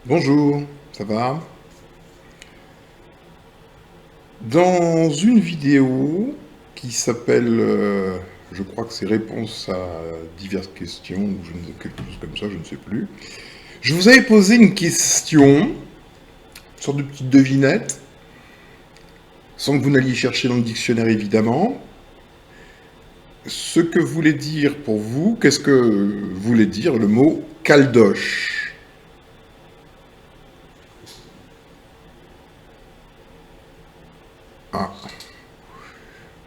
Bonjour, ça va? Dans une vidéo qui s'appelle, je crois que c'est Réponses à diverses questions, ou quelque chose comme ça, je ne sais plus. Je vous avais posé une question, une sorte de petite devinette, sans que vous n'alliez chercher dans le dictionnaire évidemment. Ce que voulait dire pour vous, qu'est-ce que voulait dire le mot caldoche? Ah,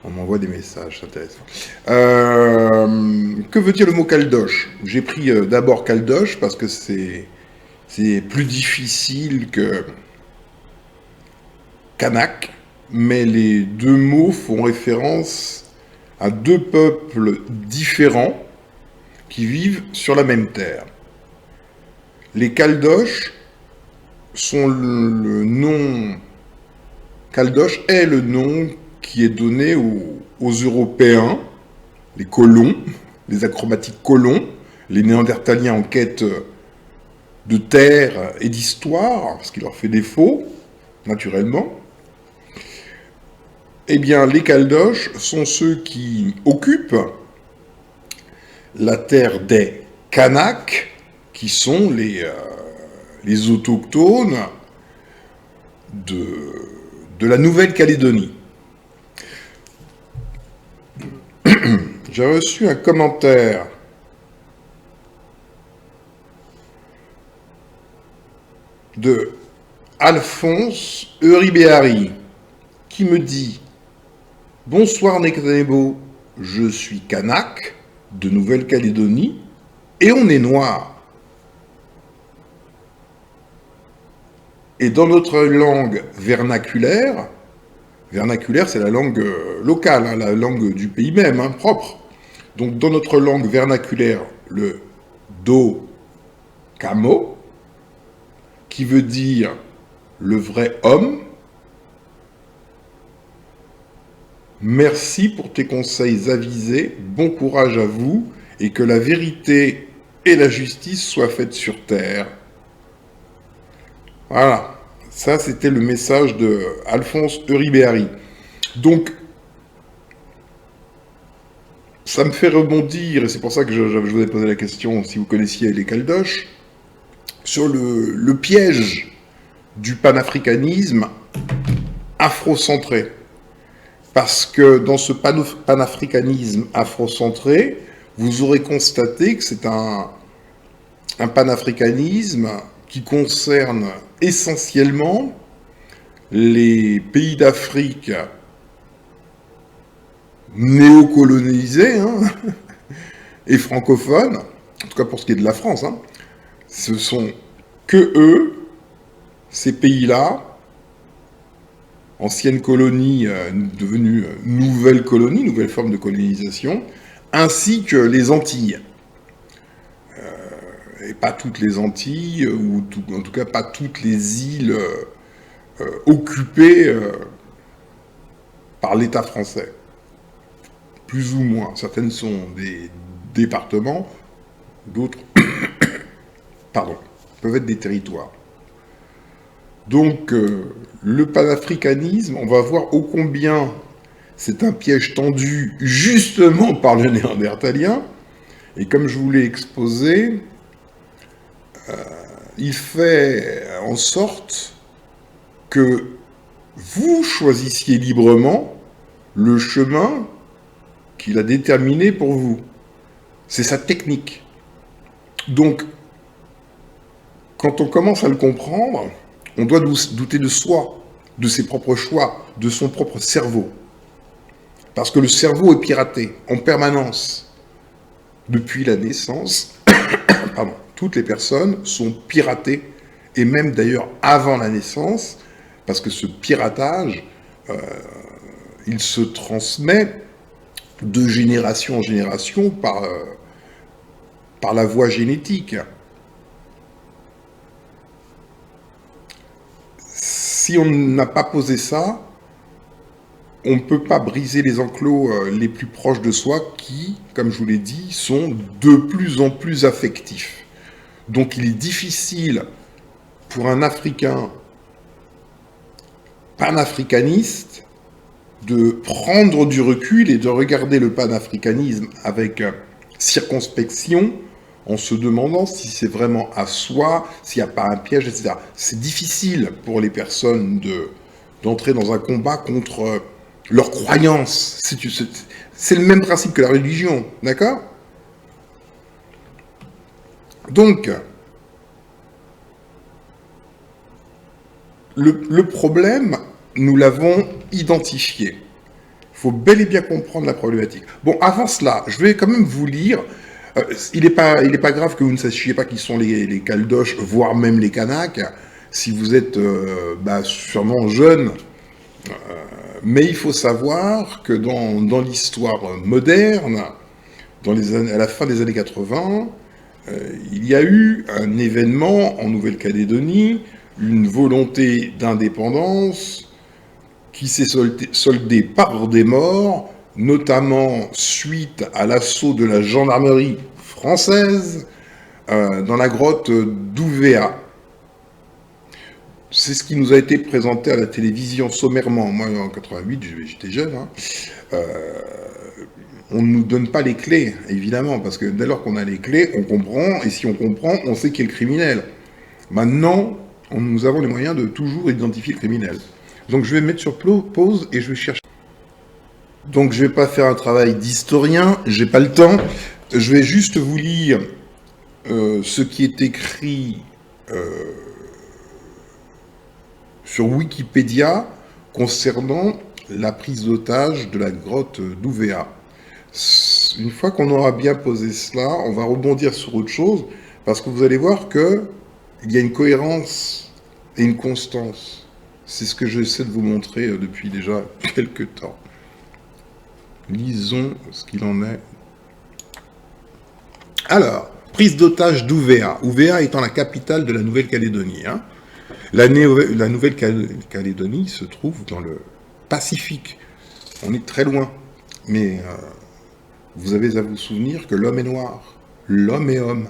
on m'envoie des messages, c'est intéressant. Que veut dire le mot caldoche? J'ai pris d'abord caldoche parce que c'est plus difficile que kanak, mais les deux mots font référence à deux peuples différents qui vivent sur la même terre. Les caldoches sont le nom. Caldoche est le nom qui est donné aux Européens, les colons, les acrobatiques colons, les Néandertaliens en quête de terre et d'histoire, ce qui leur fait défaut, naturellement. Eh bien, les Caldoches sont ceux qui occupent la terre des Kanaks, qui sont les autochtones de la Nouvelle-Calédonie. J'ai reçu un commentaire de Alphonse Euribéary qui me dit: Bonsoir Nectanebo, je suis Kanak de Nouvelle-Calédonie et on est noir. Et dans notre langue vernaculaire, vernaculaire c'est la langue locale, hein, la langue du pays même, hein, propre. Donc dans notre langue vernaculaire, le do camo, qui veut dire le vrai homme. Merci pour tes conseils avisés, bon courage à vous, et que la vérité et la justice soient faites sur terre. Voilà, ça c'était le message de Alphonse Euribéary. Donc, ça me fait rebondir, et c'est pour ça que je vous ai posé la question, si vous connaissiez les Caldoches, sur le piège du panafricanisme afrocentré. Parce que dans ce panafricanisme afrocentré, vous aurez constaté que c'est un panafricanisme qui concerne essentiellement les pays d'Afrique néocolonisés, hein, et francophones, en tout cas pour ce qui est de la France. Hein. Ce sont que eux, ces pays-là, ancienne colonie devenue nouvelle colonie, nouvelle forme de colonisation, ainsi que les Antilles. Et pas toutes les Antilles, ou en tout cas pas toutes les îles occupées par l'État français. Plus ou moins. Certaines sont des départements, d'autres, pardon, peuvent être des territoires. Donc, le panafricanisme, on va voir ô combien c'est un piège tendu justement par le néandertalien. Et comme je vous l'ai exposé, il fait en sorte que vous choisissiez librement le chemin qu'il a déterminé pour vous. C'est sa technique. Donc, quand on commence à le comprendre, on doit douter de soi, de ses propres choix, de son propre cerveau. Parce que le cerveau est piraté en permanence. Depuis la naissance, pardon, toutes les personnes sont piratées, et même d'ailleurs avant la naissance, parce que ce piratage, il se transmet de génération en génération par la voie génétique. Si on n'a pas posé ça, on ne peut pas briser les enclos les plus proches de soi qui, comme je vous l'ai dit, sont de plus en plus affectifs. Donc il est difficile pour un Africain panafricaniste de prendre du recul et de regarder le panafricanisme avec circonspection, en se demandant si c'est vraiment à soi, s'il n'y a pas un piège, etc. C'est difficile pour les personnes d'entrer dans un combat contre leurs croyances. C'est le même principe que la religion, d'accord? Donc, le problème, nous l'avons identifié. Il faut bel et bien comprendre la problématique. Bon, avant cela, je vais quand même vous lire. Il n'est pas grave que vous ne sachiez pas qui sont les Caldoches, voire même les Kanaks, si vous êtes sûrement jeune. Mais il faut savoir que dans l'histoire moderne, à la fin des années 80, il y a eu un événement en Nouvelle-Calédonie, une volonté d'indépendance qui s'est soldée par des morts, notamment suite à l'assaut de la gendarmerie française dans la grotte d'Ouvéa. C'est ce qui nous a été présenté à la télévision sommairement. Moi, en 88, j'étais jeune. On ne nous donne pas les clés, évidemment, parce que dès lors qu'on a les clés, on comprend, et si on comprend, on sait qui est le criminel. Maintenant, nous avons les moyens de toujours identifier le criminel. Donc je vais mettre sur pause et je vais chercher. Donc je ne vais pas faire un travail d'historien, j'ai pas le temps. Je vais juste vous lire ce qui est écrit sur Wikipédia concernant la prise d'otage de la grotte d'Ouvéa. Une fois qu'on aura bien posé cela, on va rebondir sur autre chose, parce que vous allez voir qu'il y a une cohérence et une constance. C'est ce que j'essaie de vous montrer depuis déjà quelques temps. Lisons ce qu'il en est. Alors, prise d'otage d'Ouvéa. Ouvéa étant la capitale de la Nouvelle-Calédonie. La Nouvelle-Calédonie se trouve dans le Pacifique. On est très loin. Mais vous avez à vous souvenir que l'homme est noir. L'homme est homme.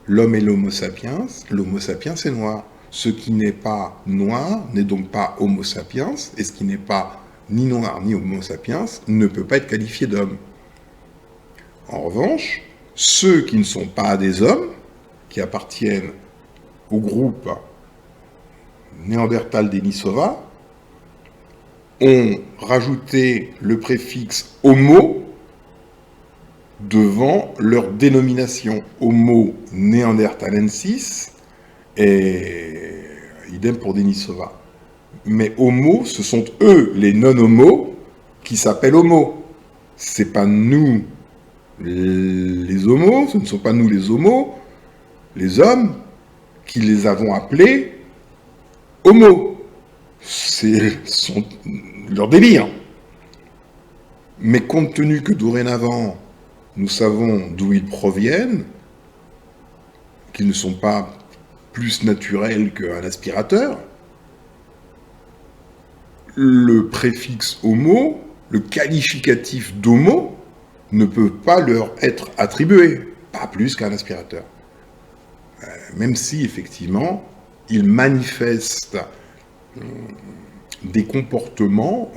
L'homme est l'homo sapiens. L'homo sapiens est noir. Ce qui n'est pas noir n'est donc pas homo sapiens. Et ce qui n'est pas ni noir ni homo sapiens ne peut pas être qualifié d'homme. En revanche, ceux qui ne sont pas des hommes, qui appartiennent au groupe Néandertal-Denisova, ont rajouté le préfixe homo devant leur dénomination Homo neanderthalensis et idem pour Denisova. Mais homo, ce sont eux, les non-homo, qui s'appellent homo. C'est pas nous les homos, ce ne sont pas nous les homos, les hommes, qui les avons appelés homo. C'est leur délire. Mais compte tenu que dorénavant, nous savons d'où ils proviennent, qu'ils ne sont pas plus naturels qu'un aspirateur, le préfixe homo, le qualificatif d'homo, ne peut pas leur être attribué, pas plus qu'un aspirateur. Même si, effectivement, ils manifestent des comportements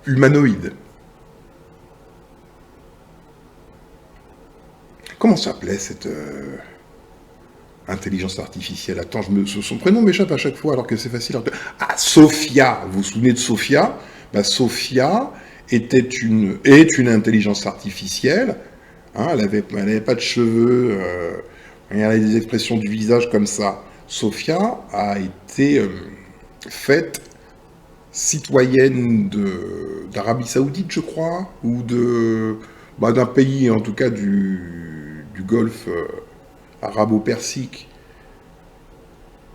humanoïdes. Comment s'appelait cette intelligence artificielle? Attends, son prénom m'échappe à chaque fois, alors que c'est facile à... Ah, Sophia. Vous vous souvenez de Sophia? Sophia est une intelligence artificielle. Elle n'avait pas de cheveux, elle avait des expressions du visage comme ça. Sophia a été faite citoyenne d'Arabie Saoudite, je crois, ou d'un pays, en tout cas, du Golfe arabo-persique.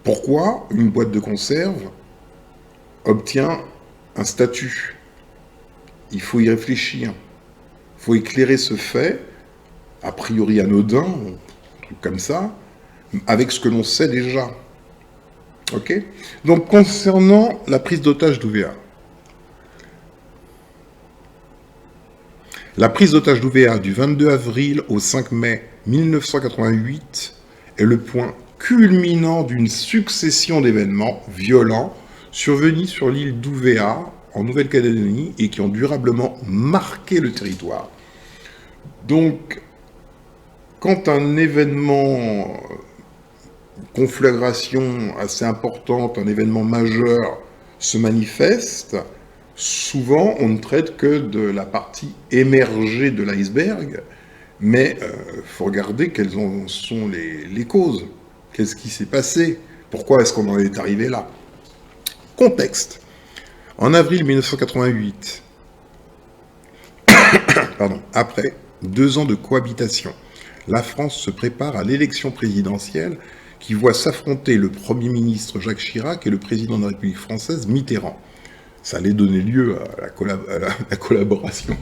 Pourquoi une boîte de conserve obtient un statut? Il faut y réfléchir. Il faut éclairer ce fait, a priori anodin, un truc comme ça, avec ce que l'on sait déjà. Ok? Donc, concernant la prise d'otage d'Ouvéa. La prise d'otage d'Ouvéa du 22 avril au 5 mai 1988 est le point culminant d'une succession d'événements violents survenus sur l'île d'Ouvéa, en Nouvelle-Calédonie, et qui ont durablement marqué le territoire. Donc, quand un événement, conflagration assez importante, un événement majeur se manifeste, souvent on ne traite que de la partie émergée de l'iceberg, mais il faut regarder quelles en sont les causes. Qu'est-ce qui s'est passé? Pourquoi est-ce qu'on en est arrivé là? Contexte. En avril 1988, après 2 ans de cohabitation, la France se prépare à l'élection présidentielle qui voit s'affronter le Premier ministre Jacques Chirac et le président de la République française Mitterrand. Ça allait donner lieu à la collaboration,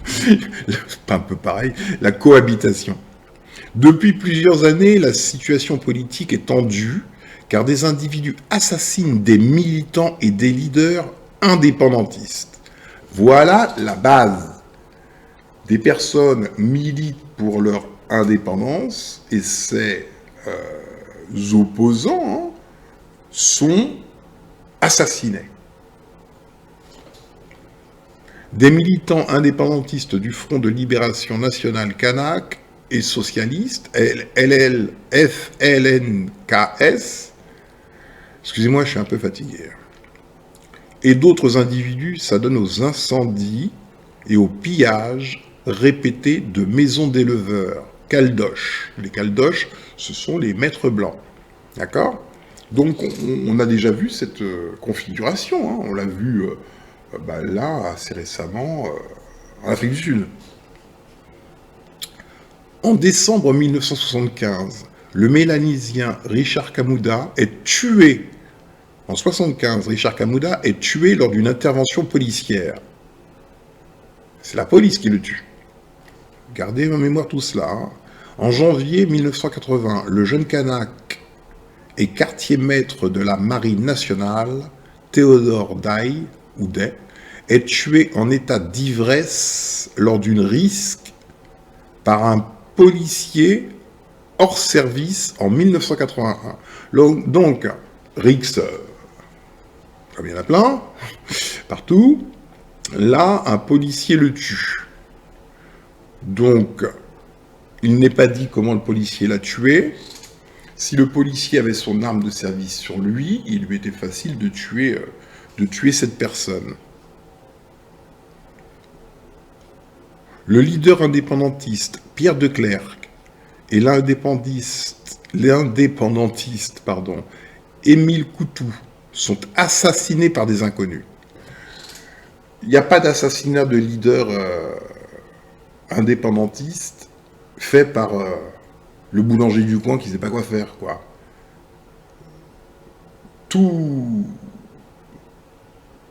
pas un peu pareil, la cohabitation. Depuis plusieurs années, la situation politique est tendue, car des individus assassinent des militants et des leaders indépendantistes. Voilà la base. Des personnes militent pour leur indépendance, et ces opposants sont assassinés. Des militants indépendantistes du Front de Libération Nationale Kanak et socialistes, FLNKS, excusez-moi, je suis un peu fatigué, et d'autres individus s'adonnent aux incendies et aux pillages répétés de maisons d'éleveurs, caldoches. Les caldoches, ce sont les maîtres blancs, d'accord? Donc on a déjà vu cette configuration, hein. On l'a vu là, assez récemment, en Afrique du Sud. En décembre 1975, le Mélanésien Richard Kamouda est tué. En 1975, Richard Kamouda est tué lors d'une intervention policière. C'est la police qui le tue. Gardez en mémoire tout cela. Hein. En janvier 1980, le jeune Kanak et quartier-maître de la Marine nationale, Théodore Day, est tué en état d'ivresse lors d'une risque par un policier hors service en 1981. Donc, Rix, comme il y en a plein, partout, là, un policier le tue. Donc, il n'est pas dit comment le policier l'a tué. Si le policier avait son arme de service sur lui, il lui était facile de tuer cette personne. Le leader indépendantiste Pierre de Clercq et l'indépendantiste Émile Coutou sont assassinés par des inconnus. Il n'y a pas d'assassinat de leader indépendantiste fait par le boulanger du coin qui ne sait pas quoi faire, quoi.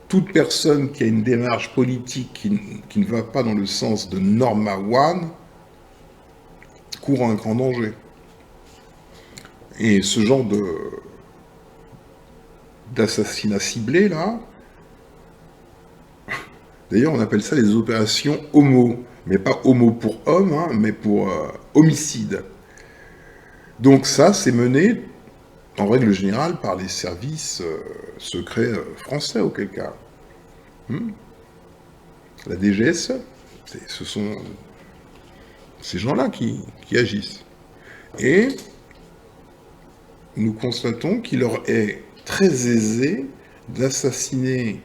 Toute personne qui a une démarche politique qui ne va pas dans le sens de Norma One court un grand danger. Et ce genre d'assassinat ciblé, là, d'ailleurs, on appelle ça les opérations homo, mais pas homo pour homme, hein, mais pour homicide. Donc ça, c'est mené, en règle générale, par les services secrets français, auquel cas. La DGSE, ce sont ces gens-là qui agissent. Et nous constatons qu'il leur est très aisé d'assassiner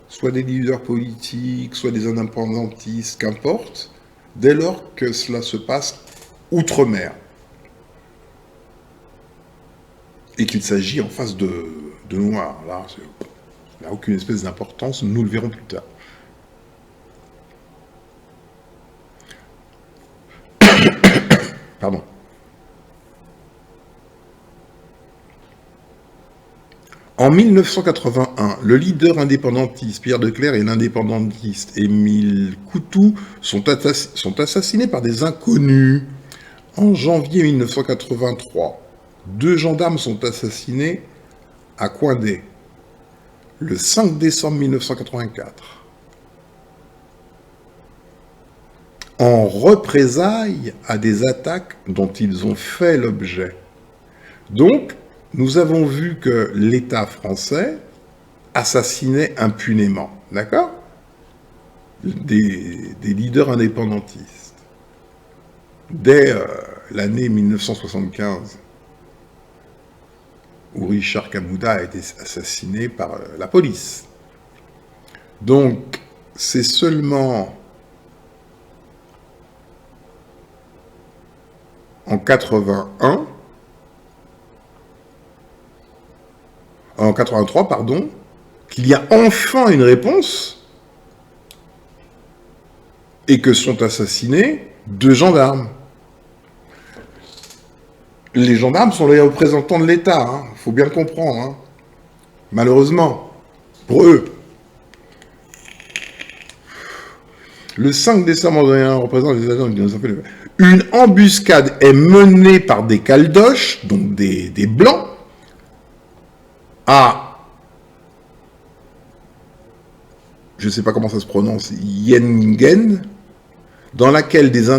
soit des leaders politiques, soit des indépendantistes, qu'importe, dès lors que cela se passe outre-mer. Et qu'il s'agit en face de noirs. Là, ça n'a aucune espèce d'importance, nous le verrons plus tard. Pardon. En 1981, le leader indépendantiste Pierre de Clercq et l'indépendantiste Émile Coutou sont assassinés par des inconnus. En janvier 1983, 2 gendarmes sont assassinés à Coindé. Le 5 décembre 1984. En représailles à des attaques dont ils ont fait l'objet. Donc, nous avons vu que l'État français assassinait impunément, d'accord, des leaders indépendantistes. Dès l'année 1975, où Richard Kamouda a été assassiné par la police. Donc, c'est seulement en 83, pardon, qu'il y a enfin une réponse et que sont assassinés 2 gendarmes. Les gendarmes sont les représentants de l'État, hein, faut bien le comprendre, hein. Malheureusement, pour eux. Le 5 décembre 2021, représente les agents qui nous ont fait une embuscade est menée par des caldoches, donc des blancs, à, je ne sais pas comment ça se prononce, Yenningen, dans laquelle 10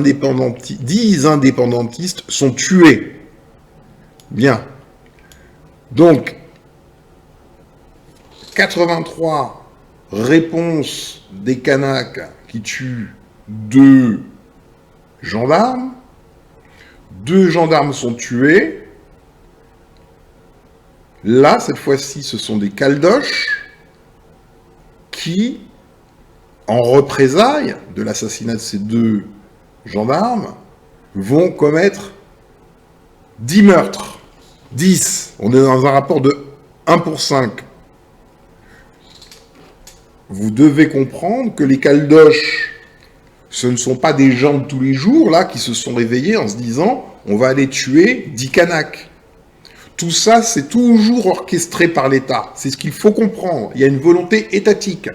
indépendantistes sont tués. Bien. Donc, 83 réponses des Kanaks qui tuent 2 gendarmes. 2 gendarmes sont tués. Là, cette fois-ci, ce sont des caldoches qui, en représailles de l'assassinat de ces 2 gendarmes, vont commettre 10 meurtres. 10. On est dans un rapport de 1 pour 5. Vous devez comprendre que les caldoches, ce ne sont pas des gens de tous les jours, là, qui se sont réveillés en se disant « on va aller tuer 10 Kanaks ». Tout ça, c'est toujours orchestré par l'État. C'est ce qu'il faut comprendre. Il y a une volonté étatique.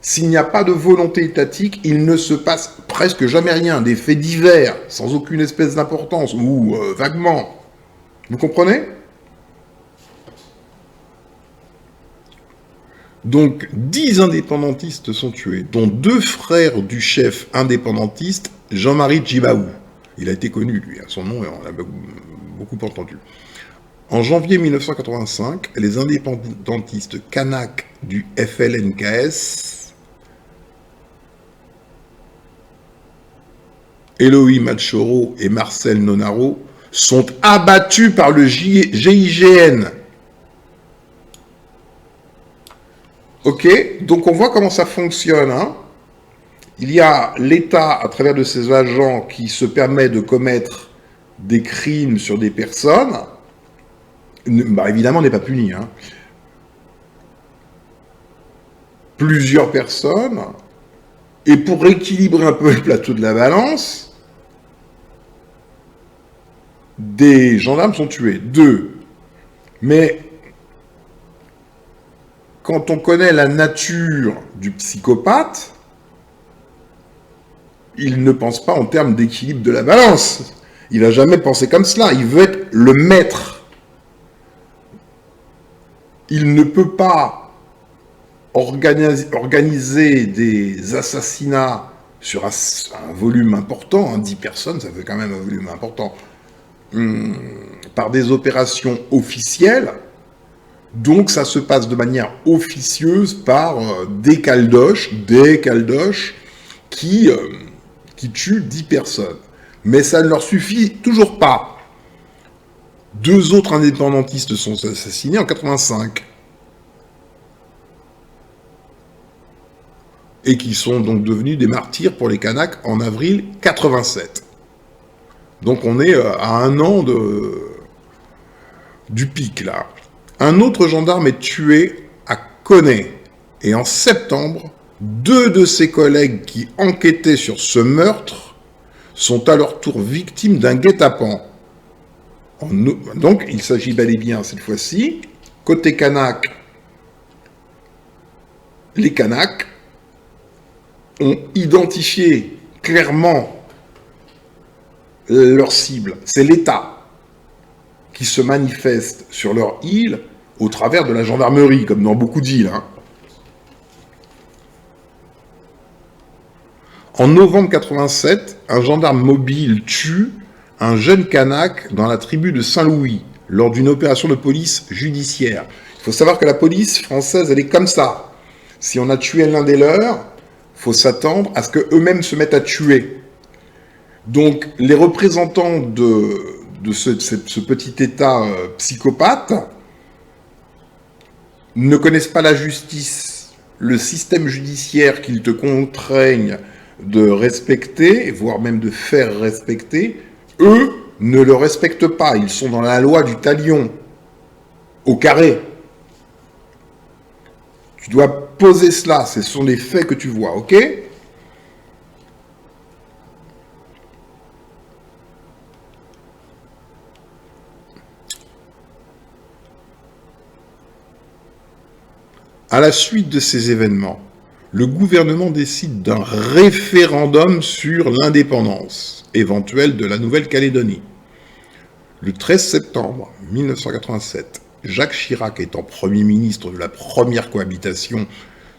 S'il n'y a pas de volonté étatique, il ne se passe presque jamais rien. Des faits divers, sans aucune espèce d'importance, ou vaguement. Vous comprenez ? Donc, 10 indépendantistes sont tués, dont 2 frères du chef indépendantiste, Jean-Marie Djibaou. Il a été connu, lui, son nom, on l'a beaucoup entendu. En janvier 1985, les indépendantistes kanaks du FLNKS, Elohim Alchoro et Marcel Nonaro, sont abattus par le GIGN. Ok, donc on voit comment ça fonctionne, hein. Il y a l'État, à travers de ses agents, qui se permet de commettre des crimes sur des personnes. Bah, évidemment, on n'est pas puni, hein. Plusieurs personnes. Et pour équilibrer un peu le plateau de la balance, des gendarmes sont tués. 2. Mais quand on connaît la nature du psychopathe, il ne pense pas en termes d'équilibre de la balance. Il n'a jamais pensé comme cela. Il veut être le maître. Il ne peut pas organiser des assassinats sur un volume important, 10 personnes, ça fait quand même un volume important, par des opérations officielles. Donc ça se passe de manière officieuse par des caldoches qui tuent 10 personnes. Mais ça ne leur suffit toujours pas. 2 autres indépendantistes sont assassinés en 85. Et qui sont donc devenus des martyrs pour les Kanaks en avril 87. Donc on est à 1 an du pic, là. Un autre gendarme est tué à Koné. Et en septembre, 2 de ses collègues qui enquêtaient sur ce meurtre sont à leur tour victimes d'un guet-apens. Donc, il s'agit bel et bien, cette fois-ci, côté Kanak, les Kanaks ont identifié clairement leur cible. C'est l'État qui se manifeste sur leur île au travers de la gendarmerie, comme dans beaucoup d'îles. Hein. En novembre 87, un gendarme mobile tue un jeune Kanak dans la tribu de Saint-Louis, lors d'une opération de police judiciaire. Il faut savoir que la police française, elle est comme ça. Si on a tué l'un des leurs, il faut s'attendre à ce qu'eux-mêmes se mettent à tuer. Donc, les représentants de ce petit État psychopathe ne connaissent pas la justice, le système judiciaire qu'ils te contraignent de respecter, voire même de faire respecter. Eux ne le respectent pas. Ils sont dans la loi du talion, au carré. Tu dois poser cela. Ce sont les faits que tu vois, ok ? À la suite de ces événements, le gouvernement décide d'un référendum sur l'indépendance éventuelle de la Nouvelle-Calédonie. Le 13 septembre 1987, Jacques Chirac étant Premier ministre de la première cohabitation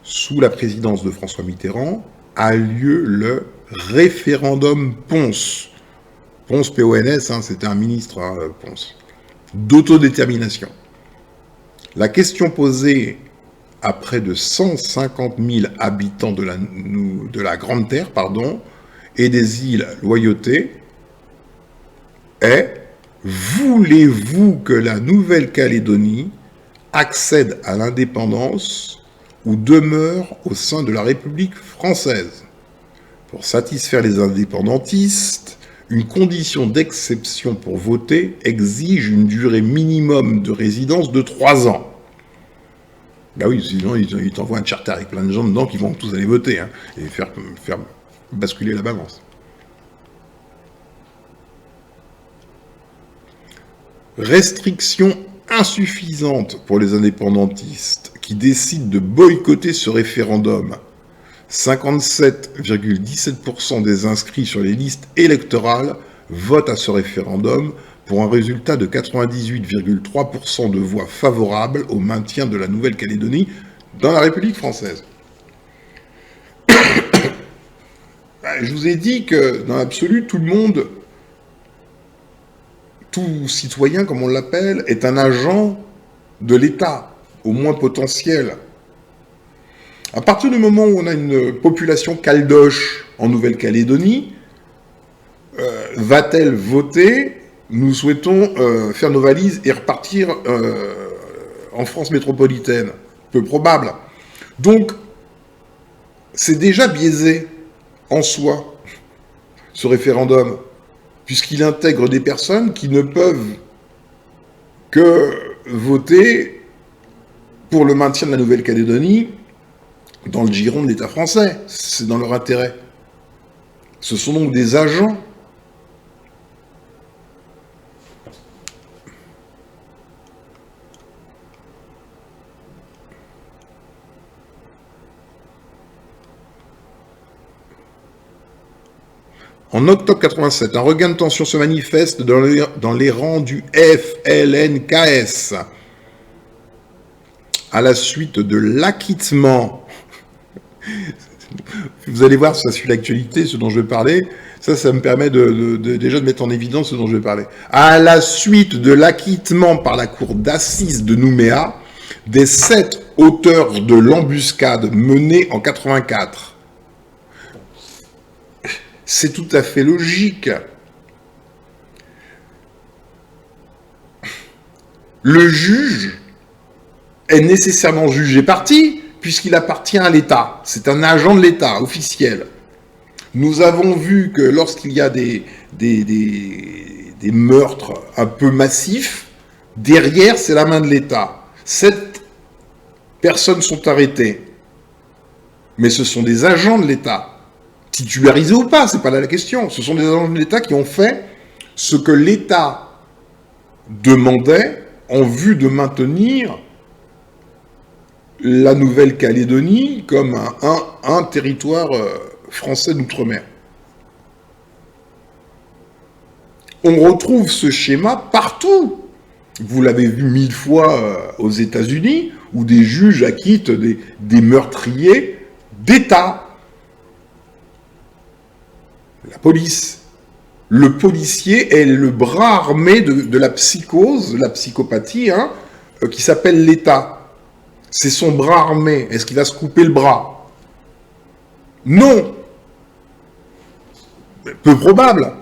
sous la présidence de François Mitterrand, a lieu le référendum Pons. Pons, P-O-N-S, c'était un ministre, Pons, d'autodétermination. La question posée à près de 150 000 habitants de la Grande Terre, et des îles Loyauté, est: voulez-vous que la Nouvelle-Calédonie accède à l'indépendance ou demeure au sein de la République française? Pour satisfaire les indépendantistes, une condition d'exception pour voter exige une durée minimum de résidence de 3 ans. Ben oui, sinon ils t'envoient un charter avec plein de gens dedans qui vont tous aller voter et faire basculer la balance. Restriction insuffisante pour les indépendantistes qui décident de boycotter ce référendum. 57,17% des inscrits sur les listes électorales votent à ce référendum pour un résultat de 98,3% de voix favorables au maintien de la Nouvelle-Calédonie dans la République française. Je vous ai dit que dans l'absolu, tout le monde, tout citoyen, comme on l'appelle, est un agent de l'État, au moins potentiel. À partir du moment où on a une population caldoche en Nouvelle-Calédonie, va-t-elle voter ? Nous souhaitons faire nos valises et repartir en France métropolitaine. Peu probable. Donc, c'est déjà biaisé en soi, ce référendum, puisqu'il intègre des personnes qui ne peuvent que voter pour le maintien de la Nouvelle-Calédonie dans le giron de l'État français. C'est dans leur intérêt. Ce sont donc des agents. En octobre 87, un regain de tension se manifeste dans les rangs du FLNKS à la suite de l'acquittement. Vous allez voir, ça suit l'actualité, ce dont je vais parler. Ça me permet déjà de mettre en évidence ce dont je vais parler. À la suite de l'acquittement par la cour d'assises de Nouméa des 7 auteurs de l'embuscade menée en 84. C'est tout à fait logique. Le juge est nécessairement jugé parti, puisqu'il appartient à l'État. C'est un agent de l'État, officiel. Nous avons vu que lorsqu'il y a des meurtres un peu massifs, derrière, c'est la main de l'État. 7 personnes sont arrêtées. Mais ce sont des agents de l'État. Titularisés ou pas, c'est pas là la question. Ce sont des agents de l'État qui ont fait ce que l'État demandait en vue de maintenir la Nouvelle-Calédonie comme un territoire français d'outre-mer. On retrouve ce schéma partout. Vous l'avez vu 1000 fois aux États-Unis, où des juges acquittent des meurtriers d'État. La police. le policier est le bras armé de la psychose, la psychopathie, hein, qui s'appelle l'État. C'est son bras armé. Est-ce qu'il va se couper le bras? Non. Peu probable.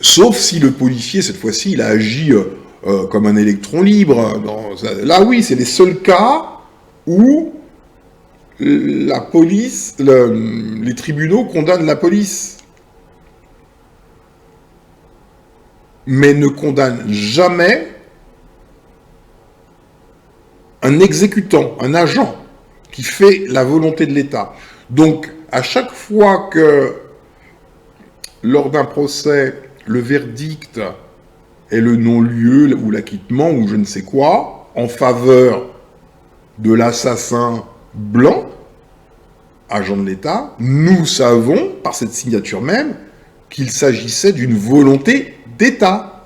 Sauf si le policier, cette fois-ci, il a agi comme un électron libre. Là, oui, c'est les seuls cas où la police, les tribunaux condamnent la police. Mais ne condamnent jamais un exécutant, un agent qui fait la volonté de l'État. Donc, à chaque fois que, lors d'un procès, le verdict est le non-lieu ou l'acquittement ou je ne sais quoi, en faveur de l'assassin blanc, agent de l'État, nous savons, par cette signature même, qu'il s'agissait d'une volonté d'État.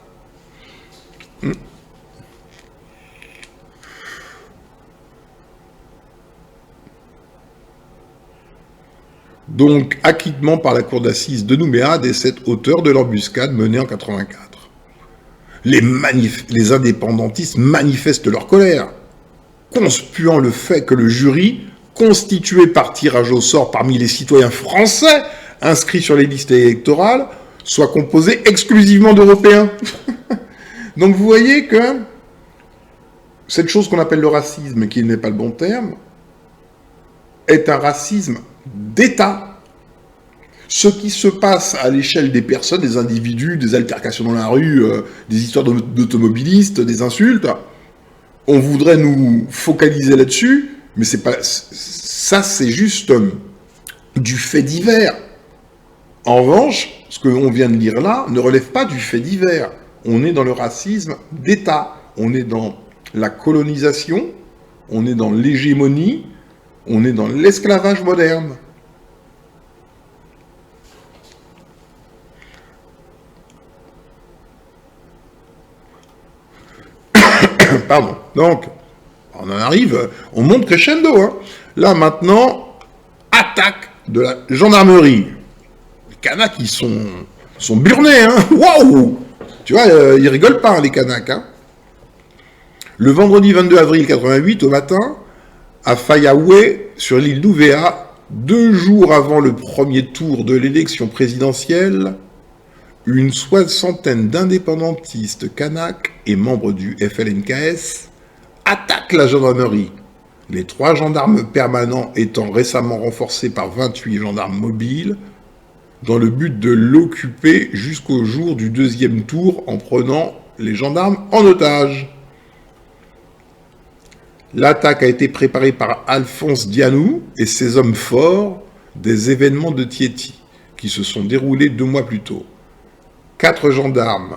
Donc, acquittement par la cour d'assises de Nouméa des 7 auteurs de l'embuscade menée en 84. Les indépendantistes manifestent leur colère, conspuant le fait que le jury, constitué par tirage au sort parmi les citoyens français inscrits sur les listes électorales, soit composé exclusivement d'Européens. Donc vous voyez que cette chose qu'on appelle le racisme, qui n'est pas le bon terme, est un racisme d'État. Ce qui se passe à l'échelle des personnes, des individus, des altercations dans la rue, des histoires d'automobilistes, des insultes, on voudrait nous focaliser là-dessus, mais c'est pas, ça c'est juste du fait divers. En revanche, ce qu'on vient de lire là ne relève pas du fait divers. On est dans le racisme d'État, on est dans la colonisation, on est dans l'hégémonie, on est dans l'esclavage moderne. Pardon. Donc, on en arrive, on monte crescendo. Hein. Là, maintenant, attaque de la gendarmerie. Les Kanaks, ils sont burnés. Hein. Waouh! Tu vois, ils rigolent pas, hein, les Kanaks. Hein. Le vendredi 22 avril 88, au matin, à Fayaoué, sur l'île d'Ouvéa, 2 jours avant le premier tour de l'élection présidentielle, une soixantaine d'indépendantistes kanaks et membres du FLNKS attaquent la gendarmerie. Les 3 gendarmes permanents étant récemment renforcés par 28 gendarmes mobiles, dans le but de l'occuper jusqu'au jour du 2e tour en prenant les gendarmes en otage. L'attaque a été préparée par Alphonse Dianou et ses hommes forts des événements de Thiéty, qui se sont déroulés 2 mois plus tôt. 4 gendarmes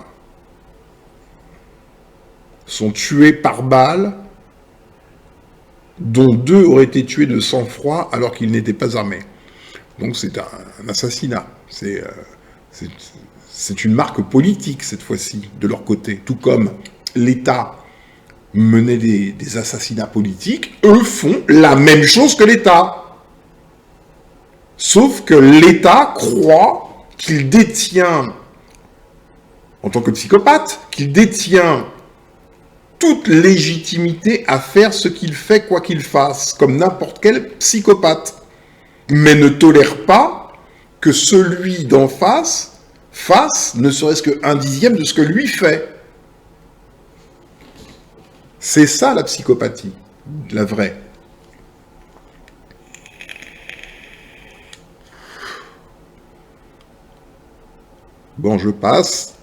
sont tués par balle, dont 2 auraient été tués de sang-froid alors qu'ils n'étaient pas armés. Donc c'est un assassinat. C'est une marque politique cette fois-ci, de leur côté. Tout comme l'État menait des assassinats politiques, eux font la même chose que l'État. Sauf que l'État croit qu'il détient, en tant que psychopathe, qu'il détient toute légitimité à faire ce qu'il fait quoi qu'il fasse, comme n'importe quel psychopathe, mais ne tolère pas que celui d'en face fasse ne serait-ce qu'un dixième de ce que lui fait. C'est ça la psychopathie, la vraie. Bon, je passe.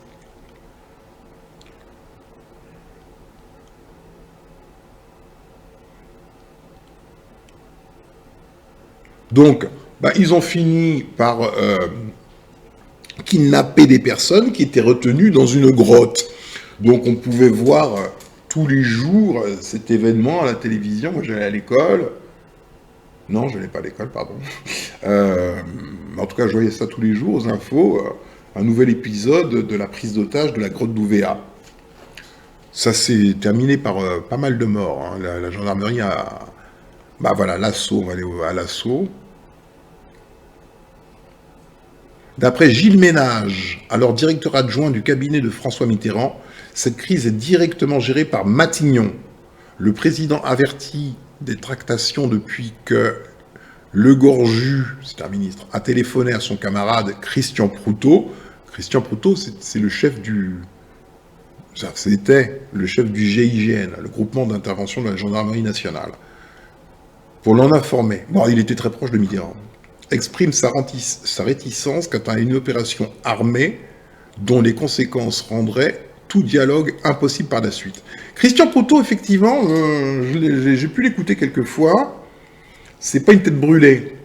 Donc, ils ont fini par kidnapper des personnes qui étaient retenues dans une grotte. Donc, on pouvait voir tous les jours cet événement à la télévision. Moi, j'allais à l'école. Non, je n'allais pas à l'école, pardon. En tout cas, je voyais ça tous les jours aux infos. Un nouvel épisode de la prise d'otage de la grotte d'Ouvéa. Ça s'est terminé par pas mal de morts. Hein. La gendarmerie a... voilà, l'assaut, on va aller à l'assaut. D'après Gilles Ménage, alors directeur adjoint du cabinet de François Mitterrand, cette crise est directement gérée par Matignon. Le président averti des tractations depuis que Le Gorju, c'est un ministre, a téléphoné à son camarade Christian Proutot. Christian Proutot, c'est le chef du... C'était le chef du GIGN, le groupement d'intervention de la gendarmerie nationale, pour l'en informer. Bon, il était très proche de Mitterrand. Exprime sa réticence quant à une opération armée dont les conséquences rendraient tout dialogue impossible par la suite. Christian Proutot, effectivement, j'ai pu l'écouter quelques fois. C'est pas une tête brûlée.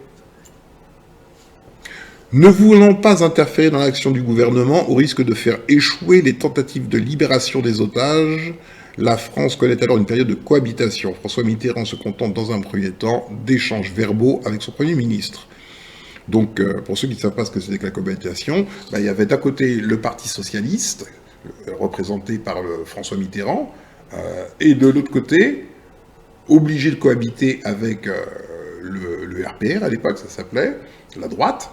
Ne voulant pas interférer dans l'action du gouvernement au risque de faire échouer les tentatives de libération des otages, la France connaît alors une période de cohabitation. François Mitterrand se contente dans un premier temps d'échanges verbaux avec son Premier ministre. Donc, pour ceux qui ne savent pas ce que c'était que la cohabitation, il y avait d'un côté le Parti socialiste, représenté par François Mitterrand, et de l'autre côté, obligé de cohabiter avec le RPR, à l'époque ça s'appelait, la droite,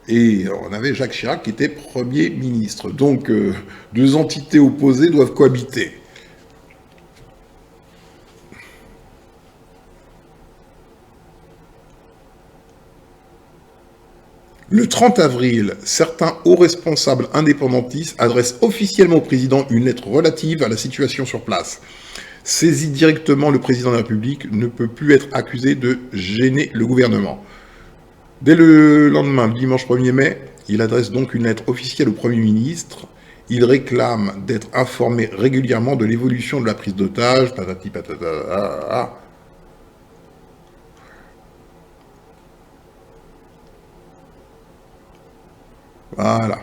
et on avait Jacques Chirac qui était Premier ministre. Donc, deux entités opposées doivent cohabiter. Le 30 avril, certains hauts responsables indépendantistes adressent officiellement au président une lettre relative à la situation sur place. Saisi directement, le président de la République ne peut plus être accusé de gêner le gouvernement. Dès le lendemain, le dimanche 1er mai, il adresse donc une lettre officielle au Premier ministre. Il réclame d'être informé régulièrement de l'évolution de la prise d'otages, patati patata. Voilà.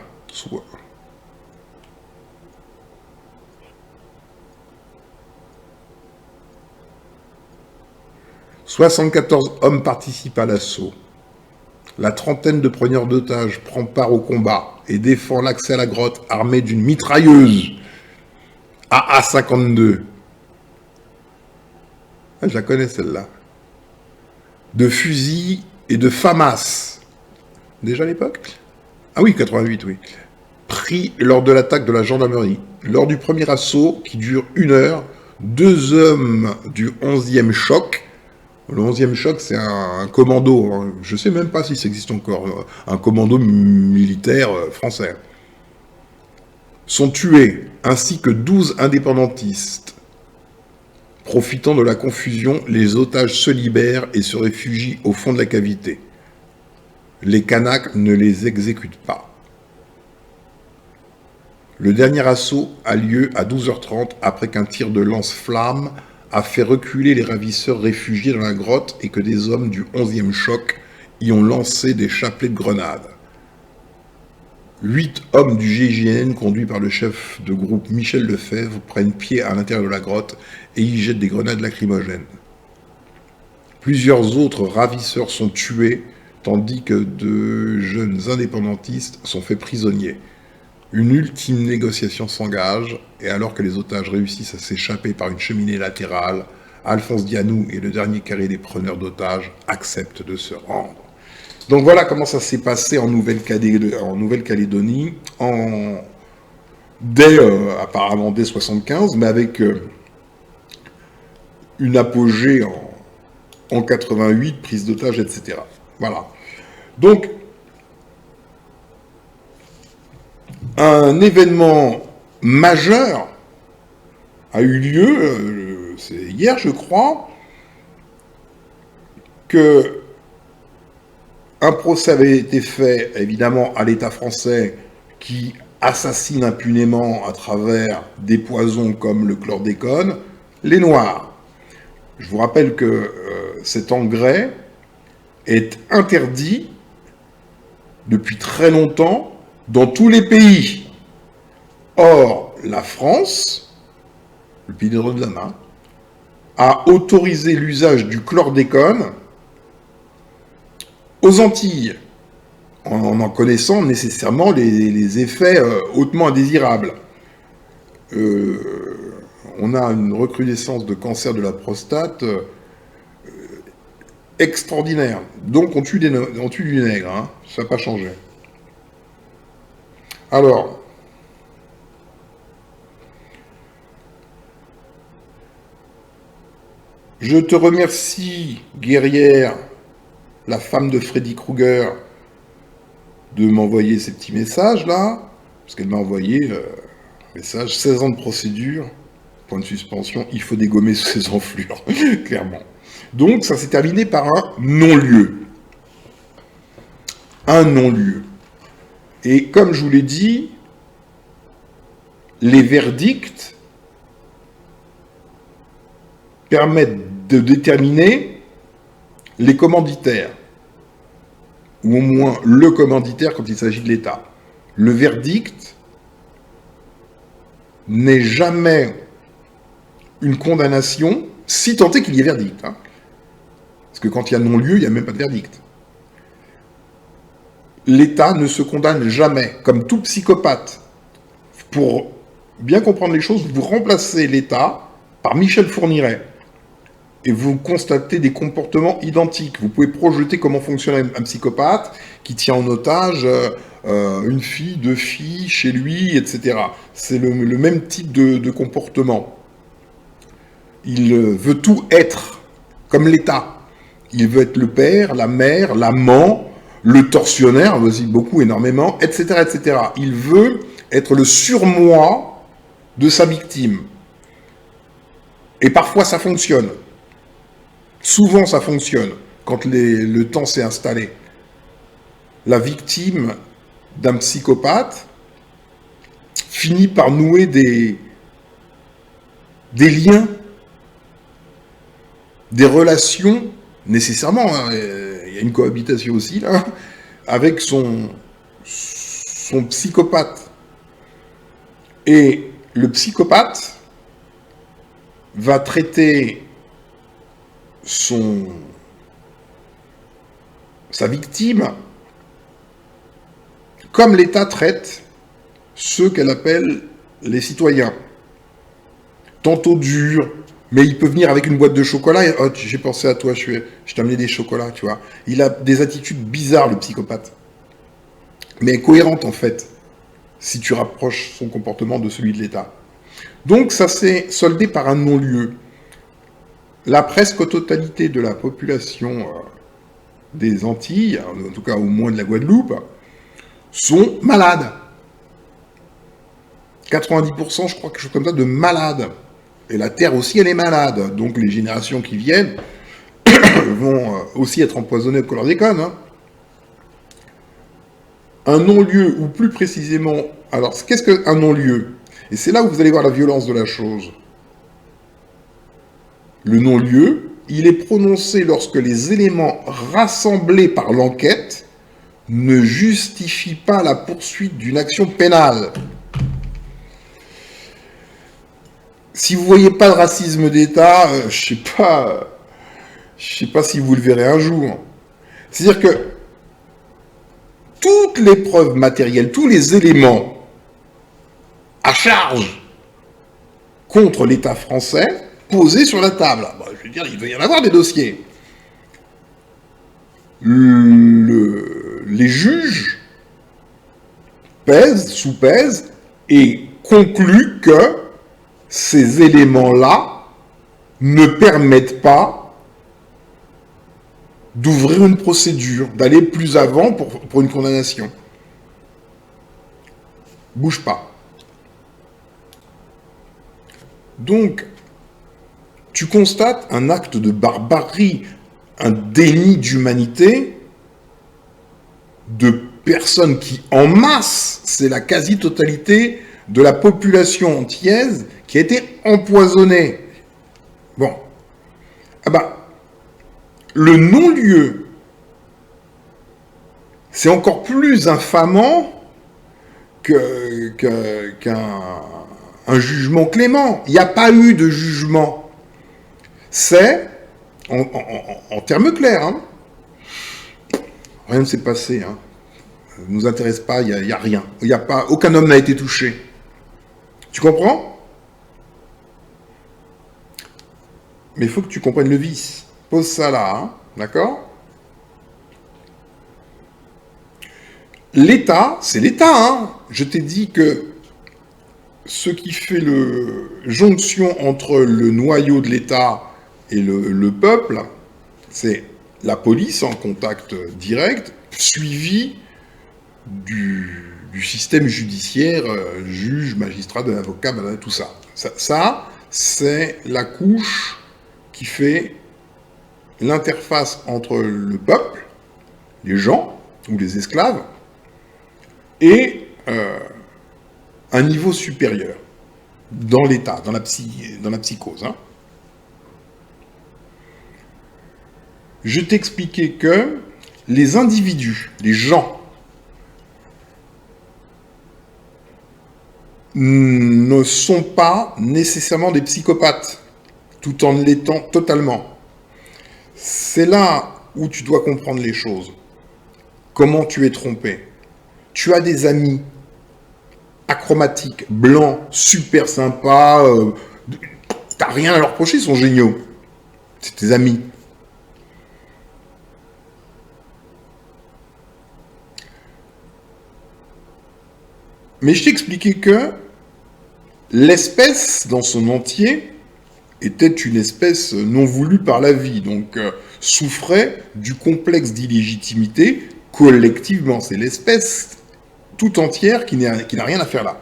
74 hommes participent à l'assaut. La trentaine de preneurs d'otages prend part au combat et défend l'accès à la grotte armée d'une mitrailleuse AA-52. Ah, je la connais celle-là. De fusils et de FAMAS. Déjà à l'époque? Ah oui, 88, oui. Pris lors de l'attaque de la gendarmerie. Lors du premier assaut, qui dure 1 heure, 2 hommes du 11e choc. Le 11e choc, c'est un commando. Hein. Je ne sais même pas si ça existe encore. Un commando militaire français. Sont tués, ainsi que 12 indépendantistes. Profitant de la confusion, les otages se libèrent et se réfugient au fond de la cavité. Les Kanaks ne les exécutent pas. Le dernier assaut a lieu à 12h30 après qu'un tir de lance-flamme a fait reculer les ravisseurs réfugiés dans la grotte et que des hommes du 11e choc y ont lancé des chapelets de grenades. 8 hommes du GIGN, conduits par le chef de groupe Michel Lefebvre, prennent pied à l'intérieur de la grotte et y jettent des grenades lacrymogènes. Plusieurs autres ravisseurs sont tués, tandis que 2 jeunes indépendantistes sont faits prisonniers. Une ultime négociation s'engage, et alors que les otages réussissent à s'échapper par une cheminée latérale, Alphonse Dianou et le dernier carré des preneurs d'otages acceptent de se rendre. Donc voilà comment ça s'est passé en Nouvelle-Calédonie, apparemment dès 75, mais avec une apogée en 88, prise d'otages, etc. Voilà. Donc, un événement majeur a eu lieu, c'est hier je crois, que un procès avait été fait évidemment à l'État français qui assassine impunément à travers des poisons comme le chlordécone les Noirs. Je vous rappelle que cet engrais est interdit depuis très longtemps dans tous les pays. Or, la France, le pays des droits de l'homme, a autorisé l'usage du chlordécone aux Antilles, en connaissant nécessairement les effets hautement indésirables. On a une recrudescence de cancer de la prostate extraordinaire. Donc on tue du nègre, hein. Ça n'a pas changé. Alors, je te remercie, guerrière, la femme de Freddy Krueger, de m'envoyer ces petits messages là, parce qu'elle m'a envoyé un message, 16 ans de procédure, point de suspension, il faut dégommer ces enflures, clairement. Donc ça s'est terminé par un non-lieu. Un non-lieu. Et comme je vous l'ai dit, les verdicts permettent de déterminer les commanditaires, ou au moins le commanditaire quand il s'agit de l'État. Le verdict n'est jamais une condamnation, si tant est qu'il y ait verdict. Hein. Parce que quand il y a non-lieu, il n'y a même pas de verdict. L'État ne se condamne jamais, comme tout psychopathe. Pour bien comprendre les choses, vous remplacez l'État par Michel Fourniret. Et vous constatez des comportements identiques. Vous pouvez projeter comment fonctionne un psychopathe qui tient en otage une fille, deux filles chez lui, etc. C'est le même type de comportement. Il veut tout être, comme l'État. Il veut être le père, la mère, l'amant, le tortionnaire, aussi beaucoup, énormément, etc., etc. Il veut être le surmoi de sa victime. Et parfois, ça fonctionne. Souvent, ça fonctionne quand le temps s'est installé. La victime d'un psychopathe finit par nouer des liens, des relations, nécessairement, hein, il y a une cohabitation aussi, là, avec son psychopathe. Et le psychopathe va traiter sa victime comme l'État traite ceux qu'elle appelle les citoyens. Tantôt dur, mais il peut venir avec une boîte de chocolat et « Oh, j'ai pensé à toi, je t'ai amené des chocolats, tu vois. » Il a des attitudes bizarres, le psychopathe. Mais cohérentes, en fait, si tu rapproches son comportement de celui de l'État. Donc, ça s'est soldé par un non-lieu. La presque totalité de la population des Antilles, en tout cas au moins de la Guadeloupe, sont malades. 90%, je crois, quelque chose comme ça, de malades. Et la Terre aussi, elle est malade. Donc les générations qui viennent vont aussi être empoisonnées au chlordécone. Hein. Un non-lieu, ou plus précisément... Alors, qu'est-ce qu'un non-lieu? Et c'est là où vous allez voir la violence de la chose. Le non-lieu, il est prononcé lorsque les éléments rassemblés par l'enquête ne justifient pas la poursuite d'une action pénale. Si vous ne voyez pas le racisme d'État, je ne sais pas si vous le verrez un jour. C'est-à-dire que toutes les preuves matérielles, tous les éléments à charge contre l'État français posés sur la table. Bon, je veux dire, il doit y en avoir des dossiers. Les juges pèsent, sous-pèsent et concluent que ces éléments-là ne permettent pas d'ouvrir une procédure, d'aller plus avant pour une condamnation. Bouge pas. Donc, tu constates un acte de barbarie, un déni d'humanité de personnes qui, en masse, c'est la quasi-totalité de la population antillaise qui a été empoisonnée. Bon. Ah bah, le non-lieu, c'est encore plus infamant qu'un jugement clément. Il n'y a pas eu de jugement. C'est, en termes clairs, hein, rien ne s'est passé. Hein. Ça ne nous intéresse pas, il n'y a rien. Aucun homme n'a été touché. Tu comprends? Mais il faut que tu comprennes le vice. Pose ça là, hein, d'accord? l'État, c'est l'État, hein. Je t'ai dit que ce qui fait le jonction entre le noyau de l'État et le peuple, c'est la police en contact direct, suivi du système judiciaire, juge, magistrat, avocat, tout ça. Ça, c'est la couche qui fait l'interface entre le peuple, les gens ou les esclaves, et un niveau supérieur dans l'état, dans la psychose. Hein. Je t'expliquais que les individus, les gens, ne sont pas nécessairement des psychopathes, tout en l'étant totalement. C'est là où tu dois comprendre les choses. Comment tu es trompé. Tu as des amis achromatiques, blancs, super sympas, t'as rien à leur reprocher, ils sont géniaux. C'est tes amis. Mais je t'ai expliqué que l'espèce, dans son entier, était une espèce non voulue par la vie, donc souffrait du complexe d'illégitimité collectivement. C'est l'espèce tout entière qui n'a rien à faire là.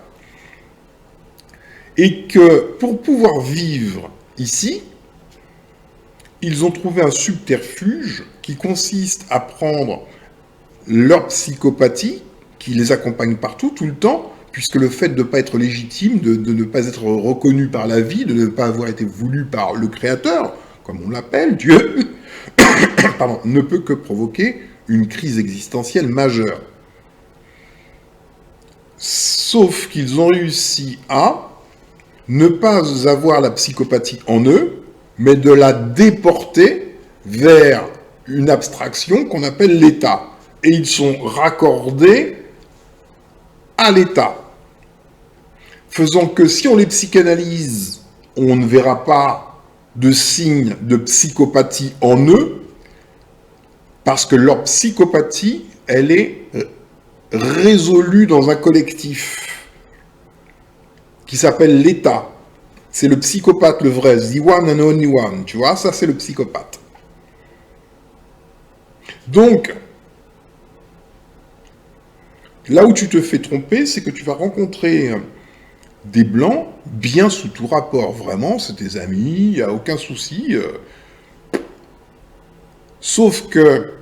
Et que pour pouvoir vivre ici, ils ont trouvé un subterfuge qui consiste à prendre leur psychopathie, qui les accompagne partout, tout le temps, puisque le fait de ne pas être légitime, de ne pas être reconnu par la vie, de ne pas avoir été voulu par le Créateur, comme on l'appelle, Dieu, pardon, ne peut que provoquer une crise existentielle majeure. Sauf qu'ils ont réussi à ne pas avoir la psychopathie en eux, mais de la déporter vers une abstraction qu'on appelle l'État. Et ils sont raccordés à l'État. Faisant que si on les psychanalyse, on ne verra pas de signes de psychopathie en eux, parce que leur psychopathie, elle est résolue dans un collectif qui s'appelle l'État. C'est le psychopathe, le vrai, the one and only one, tu vois, ça c'est le psychopathe. Donc, là où tu te fais tromper, c'est que tu vas rencontrer des blancs bien sous tout rapport. Vraiment, c'est tes amis, il n'y a aucun souci. Sauf que,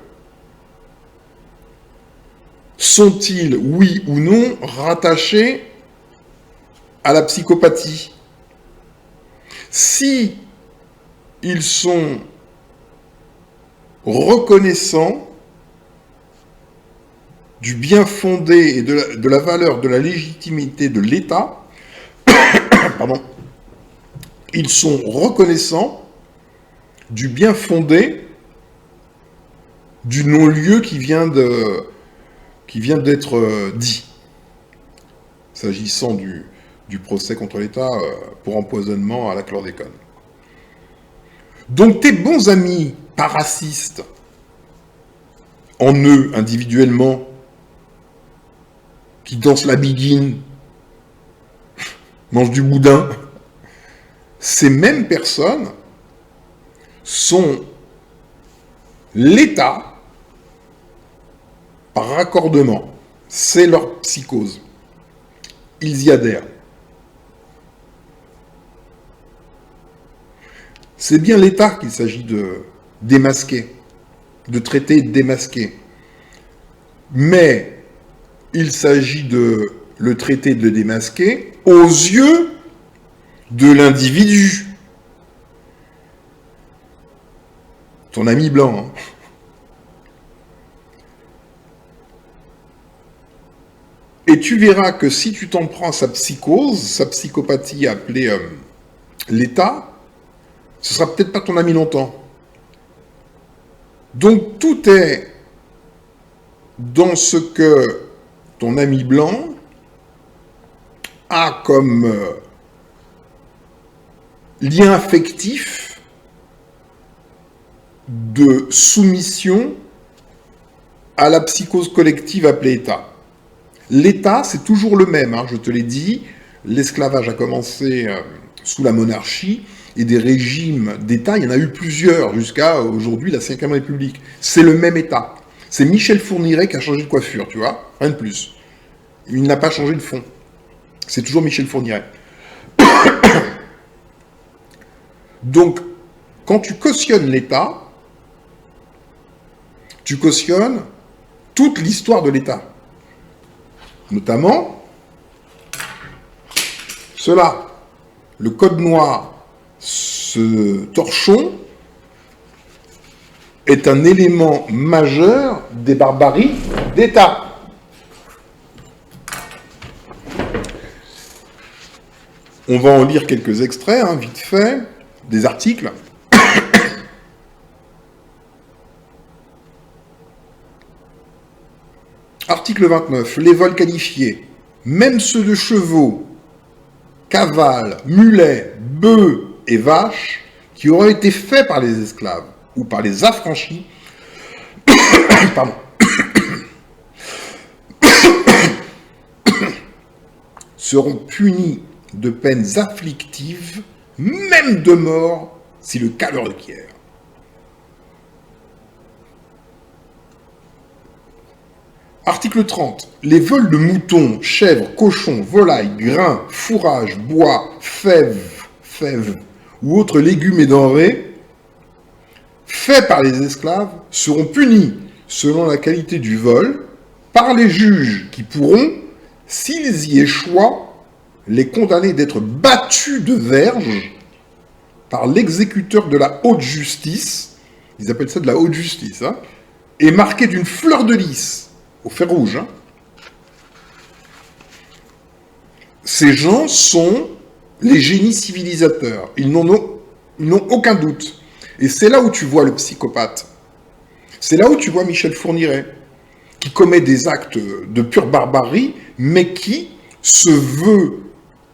sont-ils, oui ou non, rattachés à la psychopathie? Si ils sont reconnaissants du bien fondé et de la valeur, de la légitimité de l'État, pardon, ils sont reconnaissants du bien fondé du non-lieu qui vient d'être dit, s'agissant du procès contre l'État pour empoisonnement à la chlordécone. Donc tes bons amis paracistes, en eux, individuellement, qui dansent la biguine, mangent du boudin, ces mêmes personnes sont l'État par raccordement. C'est leur psychose. Ils y adhèrent. C'est bien l'État qu'il s'agit de démasquer, de traiter et de démasquer. Mais il s'agit de le traiter, de le démasquer aux yeux de l'individu. Ton ami blanc. Hein. Et tu verras que si tu t'en prends à sa psychose, sa psychopathie appelée l'État, ce sera peut-être pas ton ami longtemps. Donc tout est dans ce que ton ami blanc a comme lien affectif de soumission à la psychose collective appelée État. L'État, c'est toujours le même, hein, je te l'ai dit. L'esclavage a commencé sous la monarchie, et des régimes d'État, il y en a eu plusieurs, jusqu'à aujourd'hui la Ve République. C'est le même État. C'est Michel Fourniret qui a changé de coiffure, tu vois, rien de plus. Il n'a pas changé de fond. C'est toujours Michel Fourniret. Donc, quand tu cautionnes l'État, tu cautionnes toute l'histoire de l'État. Notamment, cela, le code noir, ce torchon, est un élément majeur des barbaries d'État. On va en lire quelques extraits, hein, vite fait, des articles. Article 29. Les vols qualifiés, même ceux de chevaux, cavales, mulets, bœufs et vaches, qui auraient été faits par les esclaves ou par les affranchis, pardon, seront punis de peines afflictives, même de mort, si le cas le requiert. Article 30. Les vols de moutons, chèvres, cochons, volailles, grains, fourrages, bois, fèves ou autres légumes et denrées faits par les esclaves seront punis, selon la qualité du vol, par les juges qui pourront, s'ils y échouent, les condamner d'être battus de verge par l'exécuteur de la haute justice, ils appellent ça de la haute justice, hein, et marqués d'une fleur de lys, au fer rouge. Hein. Ces gens sont les génies civilisateurs. Ils n'ont aucun doute. Et c'est là où tu vois le psychopathe. C'est là où tu vois Michel Fourniret, qui commet des actes de pure barbarie, mais qui se veut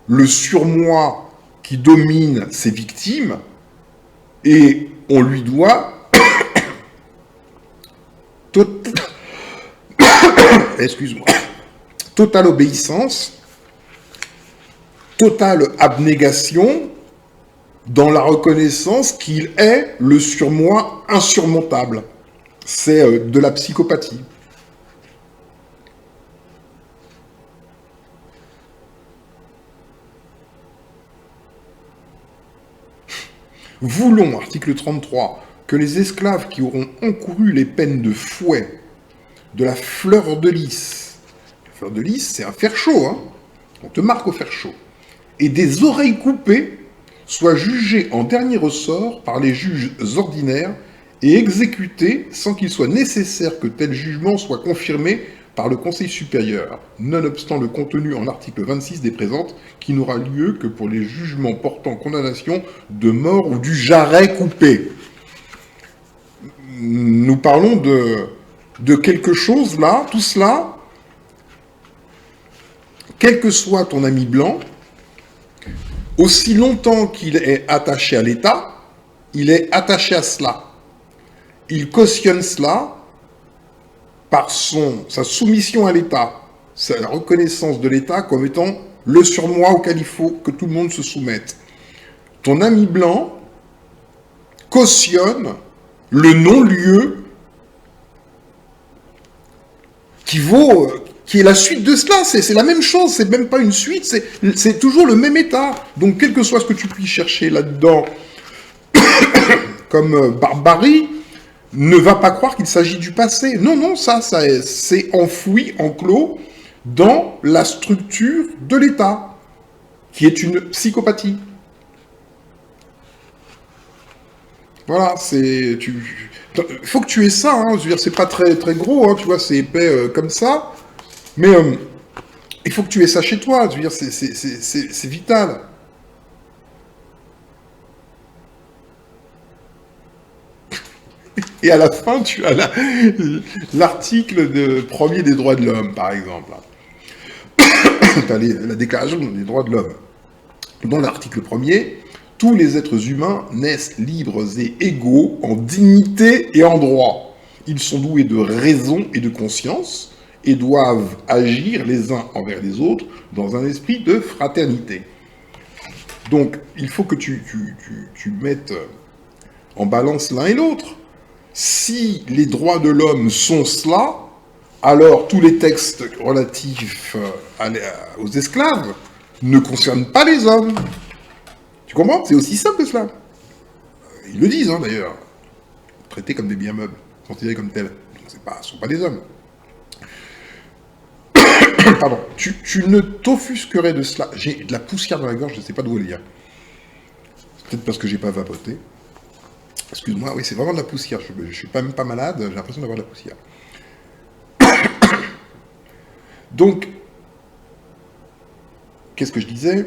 le surmoi qui domine ses victimes, et on lui doit excuse-moi, totale obéissance, totale abnégation, dans la reconnaissance qu'il est le surmoi insurmontable. C'est de la psychopathie. Voulons, article 33, que les esclaves qui auront encouru les peines de fouet, de la fleur de lys, la fleur de lys, c'est un fer chaud, hein, on te marque au fer chaud, et des oreilles coupées, soient jugés en dernier ressort par les juges ordinaires et exécutés sans qu'il soit nécessaire que tel jugement soit confirmé par le Conseil supérieur, nonobstant le contenu en l'article 26 des présentes, qui n'aura lieu que pour les jugements portant condamnation de mort ou du jarret coupé. Nous parlons de quelque chose là, tout cela, quel que soit ton ami blanc, aussi longtemps qu'il est attaché à l'État, il est attaché à cela. Il cautionne cela par sa soumission à l'État, sa reconnaissance de l'État comme étant le surmoi auquel il faut que tout le monde se soumette. Ton ami blanc cautionne le non-lieu qui est la suite de cela, c'est la même chose, c'est même pas une suite, c'est toujours le même état. Donc quel que soit ce que tu puisses chercher là-dedans comme barbarie, ne va pas croire qu'il s'agit du passé. Non, non, ça c'est enfoui, enclos dans la structure de l'État, qui est une psychopathie. Voilà, il faut que tu aies ça, hein, je veux dire, c'est pas très, très gros, hein, tu vois, c'est épais comme ça, mais il faut que tu aies ça chez toi, je veux dire, c'est vital. Et à la fin, tu as l'article premier des droits de l'homme, par exemple. Tu as la déclaration des droits de l'homme. Dans l'article premier, tous les êtres humains naissent libres et égaux en dignité et en droit. Ils sont doués de raison et de conscience. et doivent agir les uns envers les autres dans un esprit de fraternité. Donc, il faut que tu mettes en balance l'un et l'autre. Si les droits de l'homme sont cela, alors tous les textes relatifs aux esclaves ne concernent pas les hommes. Tu comprends? C'est aussi simple que cela. Ils le disent, hein, d'ailleurs. Traités comme des biens meubles, considérés comme tels. Donc, ce ne sont pas des hommes. Pardon. Tu ne t'offusquerais de cela. J'ai de la poussière dans la gorge, je ne sais pas d'où elle vient. C'est peut-être parce que j'ai pas vapoté. Excuse-moi, oui, c'est vraiment de la poussière. Je suis même pas malade, j'ai l'impression d'avoir de la poussière. Donc, qu'est-ce que je disais?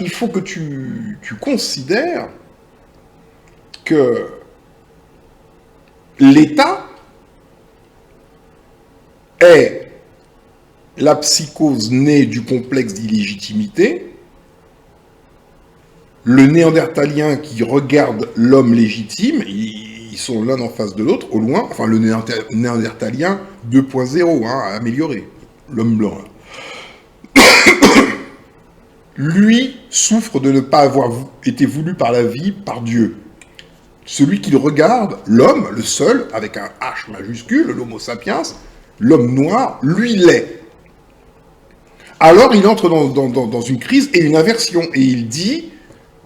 Il faut que tu considères que l'État est la psychose née du complexe d'illégitimité, le néandertalien qui regarde l'homme légitime, ils sont l'un en face de l'autre, au loin, enfin le néandertalien 2.0, amélioré, l'homme blanc. Lui souffre de ne pas avoir été voulu par la vie, par Dieu. Celui qu'il regarde, l'homme, le seul, avec un H majuscule, l'homo sapiens, l'homme noir, lui l'est. Alors il entre dans une crise et une inversion, et il dit,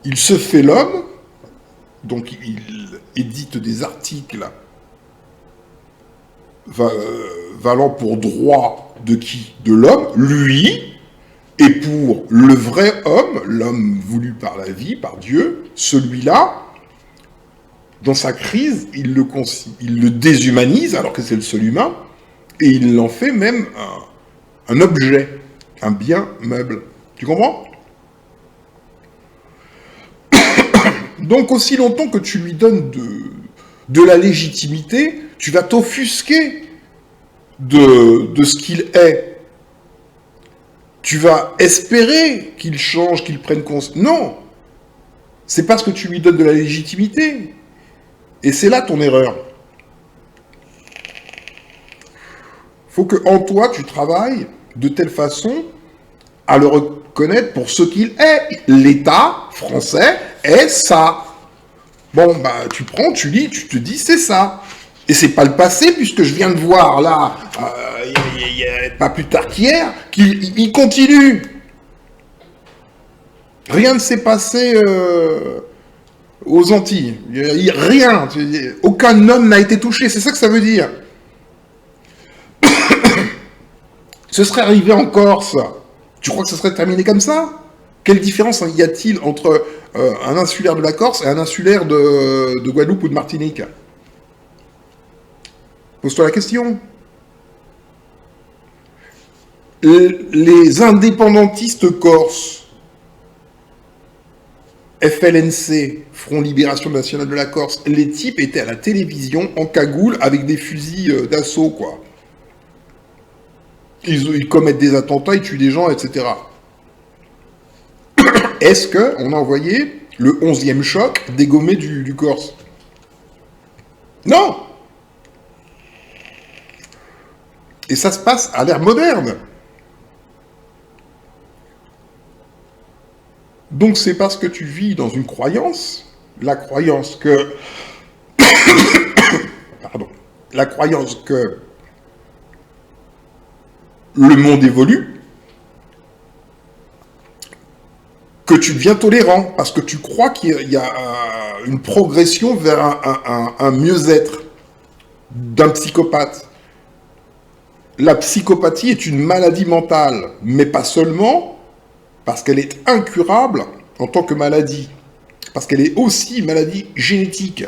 il se fait l'homme, donc il édite des articles valant pour droit de qui? De l'homme, lui, et pour le vrai homme, l'homme voulu par la vie, par Dieu, celui-là, dans sa crise, il le déshumanise, alors que c'est le seul humain, et il en fait même un objet, un bien meuble. Tu comprends? Donc, aussi longtemps que tu lui donnes de la légitimité, tu vas t'offusquer de ce qu'il est. Tu vas espérer qu'il change, qu'il prenne conscience. Non! C'est parce que tu lui donnes de la légitimité. Et c'est là ton erreur. Faut que en toi, tu travailles de telle façon à le reconnaître pour ce qu'il est. L'État français est ça. Bon, tu prends, tu lis, tu te dis, c'est ça. Et c'est pas le passé, puisque je viens de voir, là, pas plus tard qu'hier, qu'il continue. Rien ne s'est passé aux Antilles. Rien. Aucun homme n'a été touché. C'est ça que ça veut dire. Ce serait arrivé en Corse. Tu crois que ce serait terminé comme ça? Quelle différence y a-t-il entre un insulaire de la Corse et un insulaire de Guadeloupe ou de Martinique? Pose-toi la question. Les indépendantistes corses, FLNC, Front Libération Nationale de la Corse, les types étaient à la télévision en cagoule avec des fusils d'assaut, quoi. Ils commettent des attentats, ils tuent des gens, etc. Est-ce qu'on a envoyé le 11e choc dégommé du Corse? Non! Et ça se passe à l'ère moderne. Donc c'est parce que tu vis dans une croyance, la croyance que... Pardon. La croyance que le monde évolue, que tu deviens tolérant, parce que tu crois qu'il y a une progression vers un mieux-être d'un psychopathe. La psychopathie est une maladie mentale, mais pas seulement parce qu'elle est incurable en tant que maladie, parce qu'elle est aussi une maladie génétique,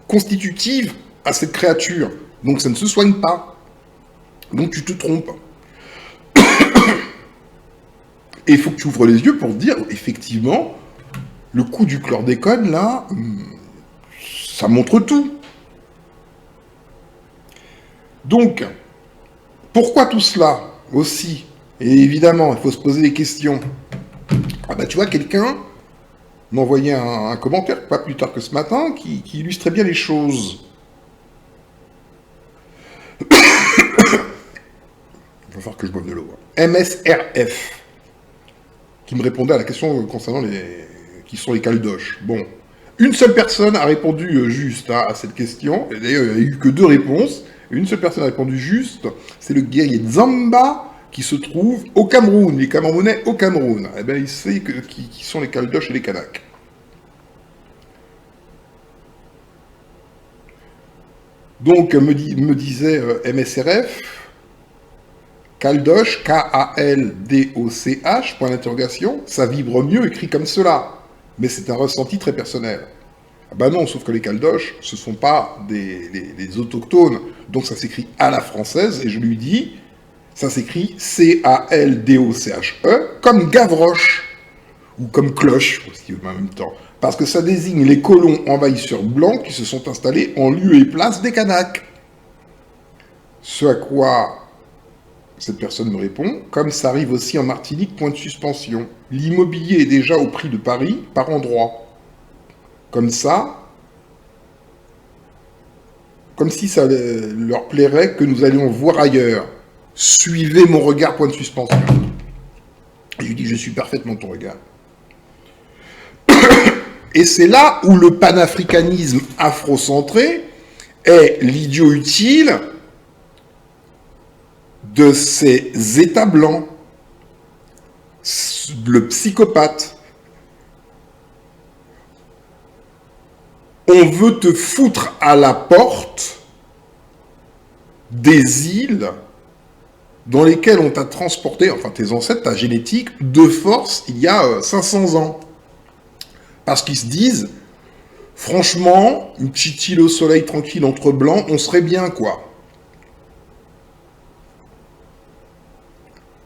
constitutive à cette créature. Donc ça ne se soigne pas. Donc tu te trompes. Et il faut que tu ouvres les yeux pour te dire, effectivement, le coup du chlordécone, là, ça montre tout. Donc, pourquoi tout cela aussi? Et évidemment, il faut se poser des questions. Tu vois, quelqu'un m'envoyait un commentaire, pas plus tard que ce matin, qui illustrait bien les choses. Il va falloir que je boive de l'eau. MSRF, qui me répondait à la question concernant qui sont les caldoches. Bon, une seule personne a répondu juste à cette question, et d'ailleurs il n'y a eu que 2 réponses. Une seule personne a répondu juste, c'est le guerrier Zamba, qui se trouve au Cameroun, les Camerounais au Cameroun. Eh bien, il sait qui sont les caldoches et les Kanaks. Donc, me disait MSRF, caldoche, K-A-L-D-O-C-H, point d'interrogation, ça vibre mieux écrit comme cela. Mais c'est un ressenti très personnel. Ah ben non, sauf que les caldoches, ce ne sont pas des autochtones. Donc ça s'écrit à la française, et je lui dis, ça s'écrit C-A-L-D-O-C-H-E, comme Gavroche, ou comme cloche, aussi en même temps. Parce que ça désigne les colons envahisseurs blancs qui se sont installés en lieu et place des Kanaks. Ce à quoi cette personne me répond, comme ça arrive aussi en Martinique, point de suspension. L'immobilier est déjà au prix de Paris par endroit. Comme ça, comme si ça leur plairait que nous allions voir ailleurs. Suivez mon regard, point de suspension. Et je lui dis, je suis parfaitement ton regard. Et c'est là où le panafricanisme afrocentré est l'idiot utile de ces États blancs, le psychopathe. On veut te foutre à la porte des îles dans lesquelles on t'a transporté, enfin tes ancêtres, ta génétique, de force il y a 500 ans. Parce qu'ils se disent, franchement, une petite île au soleil tranquille entre blancs, on serait bien, quoi.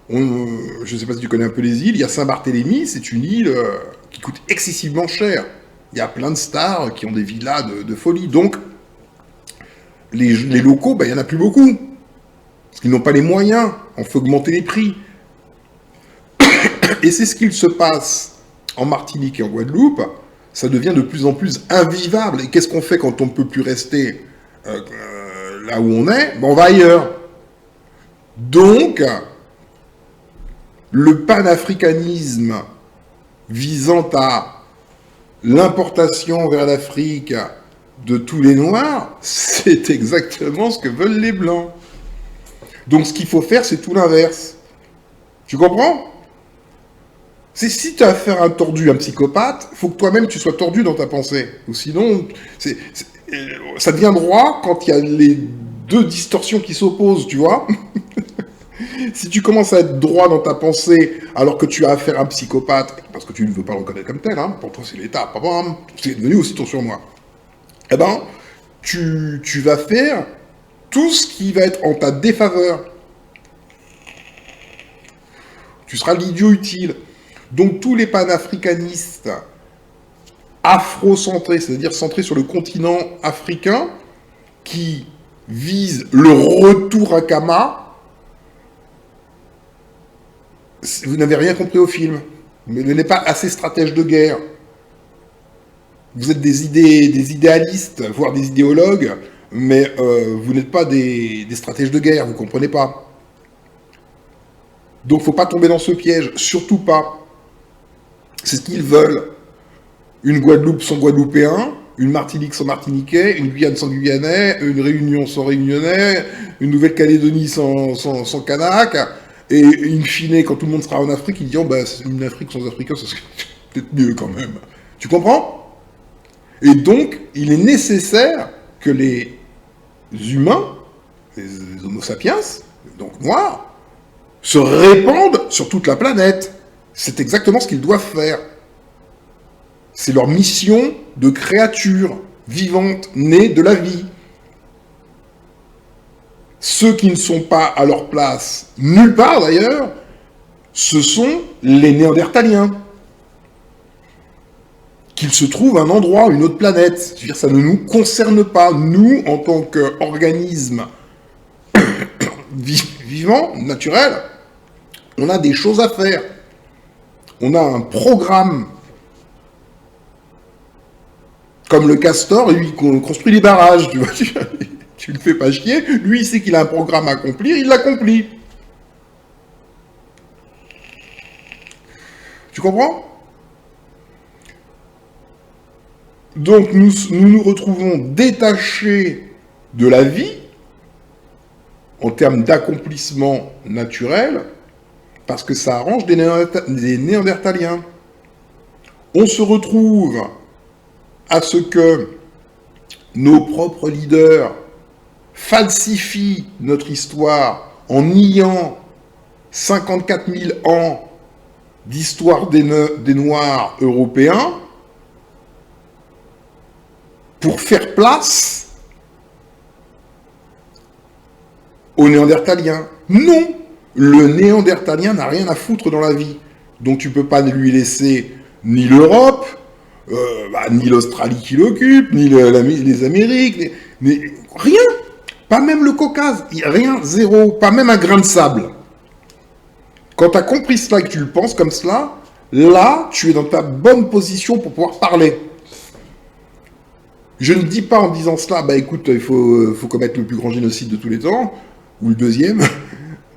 Je ne sais pas si tu connais un peu les îles, il y a Saint-Barthélemy, c'est une île qui coûte excessivement cher. Il y a plein de stars qui ont des villas de folie. Donc, les locaux, ben, il n'y en a plus beaucoup. Parce qu'ils n'ont pas les moyens. On fait augmenter les prix. Et c'est ce qu'il se passe en Martinique et en Guadeloupe. Ça devient de plus en plus invivable. Et qu'est-ce qu'on fait quand on ne peut plus rester là où on est? Ben, on va ailleurs. Donc, le panafricanisme visant à l'importation vers l'Afrique de tous les Noirs, c'est exactement ce que veulent les Blancs. Donc ce qu'il faut faire, c'est tout l'inverse. Tu comprends? C'est si tu as affaire à un tordu, un psychopathe, il faut que toi-même tu sois tordu dans ta pensée. Ou sinon, ça devient droit quand il y a les 2 distorsions qui s'opposent, tu vois? Si tu commences à être droit dans ta pensée alors que tu as affaire à un psychopathe, parce que tu ne veux pas le reconnaître comme tel, hein, pour toi c'est l'État, c'est devenu aussi ton surmoi, eh ben, tu vas faire tout ce qui va être en ta défaveur. Tu seras l'idiot utile. Donc tous les panafricanistes afro-centrés, c'est-à-dire centrés sur le continent africain, qui visent le retour à Kama, vous n'avez rien compris au film. Mais vous n'êtes pas assez stratège de guerre. Vous êtes des idéalistes, voire des idéologues, mais vous n'êtes pas des stratèges de guerre, vous ne comprenez pas. Donc il ne faut pas tomber dans ce piège, surtout pas. C'est ce qu'ils veulent. Une Guadeloupe sans Guadeloupéen, une Martinique sans Martiniquais, une Guyane sans Guyanais, une Réunion sans Réunionnais, une Nouvelle-Calédonie sans Kanak. Et in fine, quand tout le monde sera en Afrique, ils diront, bah, une Afrique sans Africains, ça serait peut-être mieux quand même. Tu comprends? Et donc, il est nécessaire que les humains, les Homo sapiens, donc noirs, se répandent sur toute la planète. C'est exactement ce qu'ils doivent faire. C'est leur mission de créature vivante, née de la vie. Ceux qui ne sont pas à leur place, nulle part d'ailleurs, ce sont les Néandertaliens. Qu'ils se trouvent un endroit, une autre planète. C'est-à-dire, ça ne nous concerne pas. Nous, en tant qu'organisme vivant, naturel, on a des choses à faire. On a un programme. Comme le castor, lui, construit les barrages, tu vois. Tu ne le fais pas chier. Lui, il sait qu'il a un programme à accomplir, il l'accomplit. Tu comprends? Donc nous retrouvons détachés de la vie, en termes d'accomplissement naturel, parce que ça arrange des Néandertaliens. On se retrouve à ce que nos propres leaders falsifient notre histoire en niant 54 000 ans d'histoire des Noirs européens pour faire place aux Néandertaliens. Non, le Néandertalien n'a rien à foutre dans la vie. Donc tu peux pas lui laisser ni l'Europe, ni l'Australie qui l'occupe, ni les Amériques, mais rien. Pas même le Caucase, rien, zéro, pas même un grain de sable. Quand tu as compris cela et que tu le penses comme cela, là, tu es dans ta bonne position pour pouvoir parler. Je ne dis pas en disant cela, bah écoute, il faut commettre le plus grand génocide de tous les temps, ou le deuxième,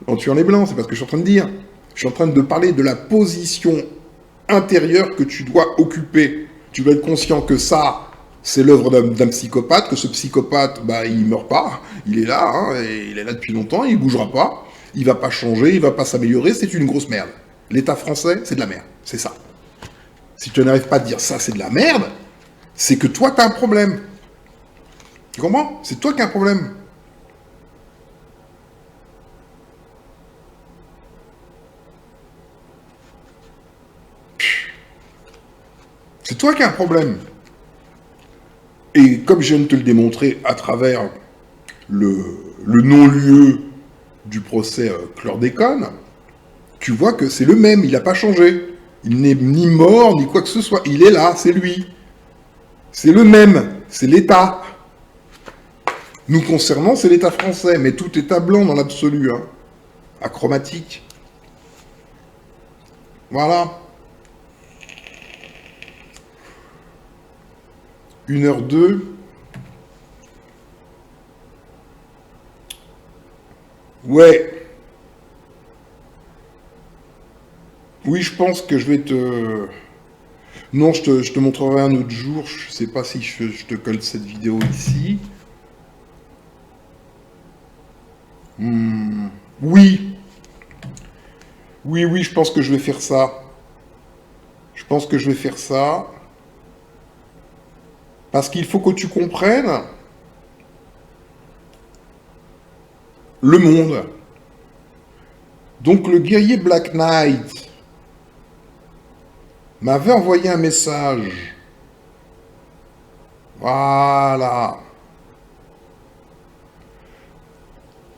en tuant les Blancs, c'est pas ce que je suis en train de dire. Je suis en train de parler de la position intérieure que tu dois occuper. Tu dois être conscient que ça, c'est l'œuvre d'un psychopathe, que ce psychopathe, bah il meurt pas, il est là, hein, et il est là depuis longtemps, il bougera pas, il va pas changer, il va pas s'améliorer, c'est une grosse merde. L'État français, c'est de la merde, c'est ça. Si tu n'arrives pas à dire ça, c'est de la merde, c'est que toi, tu as un problème. Tu comprends? C'est toi qui as un problème. C'est toi qui as un problème. Et comme je viens de te le démontrer à travers le non-lieu du procès chlordécone, tu vois que c'est le même, il n'a pas changé. Il n'est ni mort, ni quoi que ce soit. Il est là, c'est lui. C'est le même, c'est l'État. Nous concernant, c'est l'État français, mais tout est à blanc dans l'absolu, hein. Achromatique. Voilà. 1h02. Ouais. Oui, je pense que je vais te... Non, je te montrerai un autre jour. Je sais pas si je te colle cette vidéo ici. Oui. Oui, je pense que je vais faire ça. Je pense que je vais faire ça. Parce qu'il faut que tu comprennes le monde. Donc le guerrier Black Knight m'avait envoyé un message. Voilà.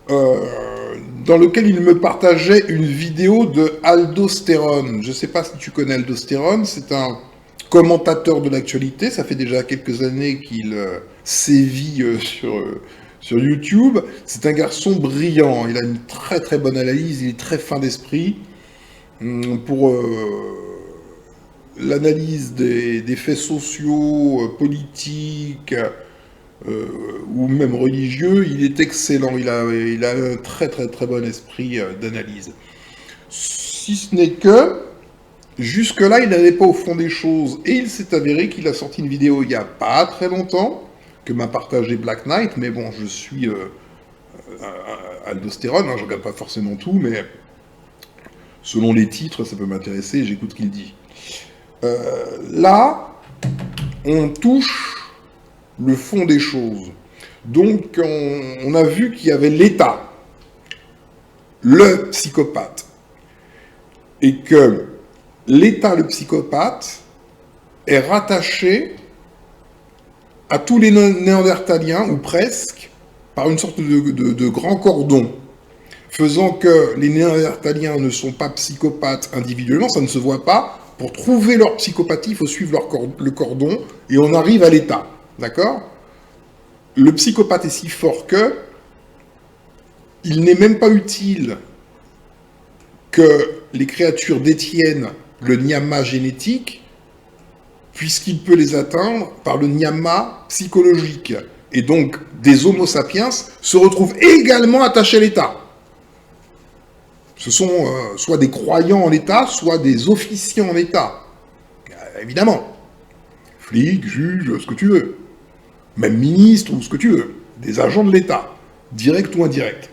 Dans lequel il me partageait une vidéo de Aldostérone. Je ne sais pas si tu connais Aldostérone, c'est un commentateur de l'actualité. Ça fait déjà quelques années qu'il sévit sur YouTube. C'est un garçon brillant. Il a une très très bonne analyse. Il est très fin d'esprit. Pour l'analyse des faits sociaux, politiques, ou même religieux, il est excellent. Il a un très très très bon esprit d'analyse. Si ce n'est que, jusque-là, il n'allait pas au fond des choses. Et il s'est avéré qu'il a sorti une vidéo il n'y a pas très longtemps, que m'a partagé Black Knight, mais bon, je suis Aldostérone, hein, je ne regarde pas forcément tout, mais selon les titres, ça peut m'intéresser, j'écoute ce qu'il dit. Là, on touche le fond des choses. Donc, on a vu qu'il y avait l'État, le psychopathe, et que l'État, le psychopathe, est rattaché à tous les Néandertaliens, ou presque, par une sorte de grand cordon, faisant que les Néandertaliens ne sont pas psychopathes individuellement, ça ne se voit pas. Pour trouver leur psychopathie, il faut suivre le cordon, et on arrive à l'État. D'accord? Le psychopathe est si fort que il n'est même pas utile que les créatures détiennent le nyama génétique, puisqu'il peut les atteindre par le nyama psychologique. Et donc, des homo sapiens se retrouvent également attachés à l'État. Ce sont soit des croyants en l'État, soit des officiers en l'État. Évidemment. Flics, juges, ce que tu veux. Même ministres ou ce que tu veux. Des agents de l'État. Direct ou indirect.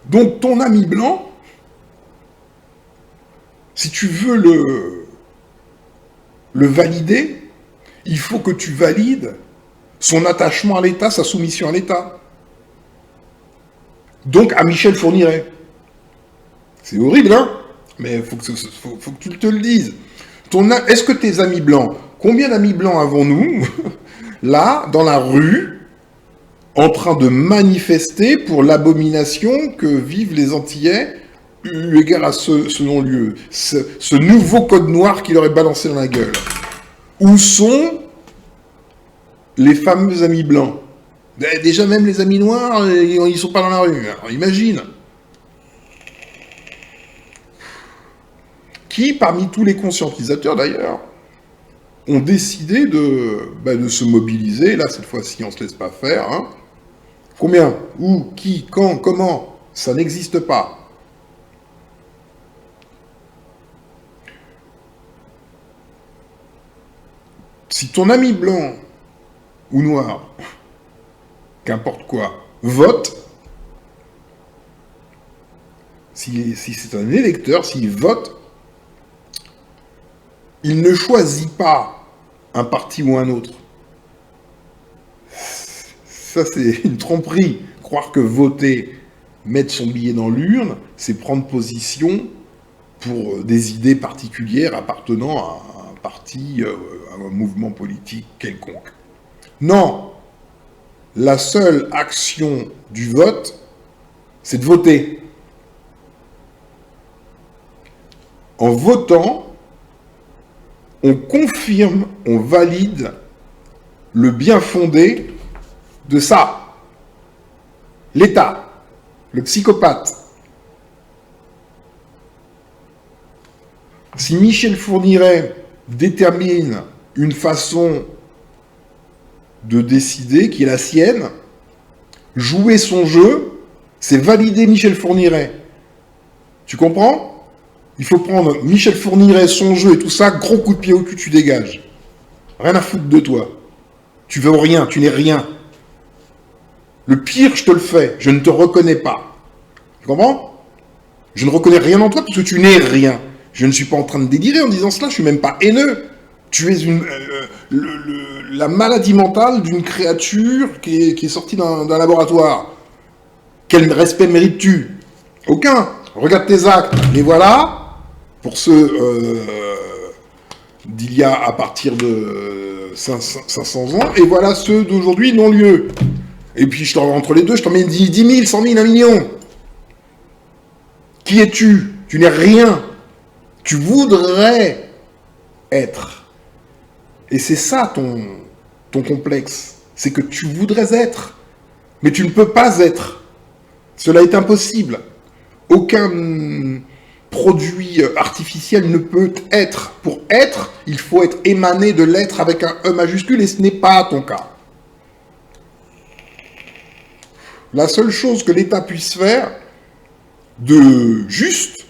Donc ton ami blanc, si tu veux le valider, il faut que tu valides son attachement à l'État, sa soumission à l'État. Donc à Michel Fourniret. C'est horrible, hein? Mais il faut que tu te le dises. Est-ce que tes amis blancs, combien d'amis blancs avons-nous, là, dans la rue, en train de manifester pour l'abomination que vivent les Antillais, eu égard à ce non-lieu, ce nouveau code noir qui leur est balancé dans la gueule? Où sont les fameux amis blancs? Déjà, même les amis noirs, ils sont pas dans la rue. Alors, imagine. Qui, parmi tous les conscientisateurs d'ailleurs, ont décidé de se mobiliser. Là, cette fois-ci, on ne se laisse pas faire. Hein. Combien? Où? Qui? Quand? Comment? Ça n'existe pas. Si ton ami blanc ou noir, qu'importe quoi, vote, si c'est un électeur, s'il vote, il ne choisit pas un parti ou un autre. Ça, c'est une tromperie. Croire que voter, mettre son billet dans l'urne, c'est prendre position pour des idées particulières appartenant à un parti, à un mouvement politique quelconque. Non. La seule action du vote, c'est de voter. En votant, on confirme, on valide le bien fondé de ça. L'État, le psychopathe. Si Michel Fourniret détermine une façon de décider qui est la sienne, jouer son jeu, c'est valider Michel Fourniret. Tu comprends ? Il faut prendre Michel Fourniret, son jeu et tout ça, gros coup de pied au cul, tu dégages. Rien à foutre de toi. Tu veux rien, tu n'es rien. Le pire, je te le fais, je ne te reconnais pas. Tu comprends? Je ne reconnais rien en toi parce que tu n'es rien. Je ne suis pas en train de délirer en disant cela, je ne suis même pas haineux. Tu es la maladie mentale d'une créature qui est sortie d'un laboratoire. Quel respect mérites-tu? Aucun. Regarde tes actes. Les voilà. Pour ceux d'il y a à partir de 500 ans. Et voilà ceux d'aujourd'hui non-lieu. Et puis je t'en entre les deux, je t'en mets 10 000, 100 000, 1 million. Qui es-tu? Tu n'es rien. Tu voudrais être. Et c'est ça ton complexe. C'est que tu voudrais être. Mais tu ne peux pas être. Cela est impossible. Aucun produit artificiel ne peut être. Pour être, il faut être émané de l'être avec un E majuscule et ce n'est pas ton cas. La seule chose que l'État puisse faire de juste,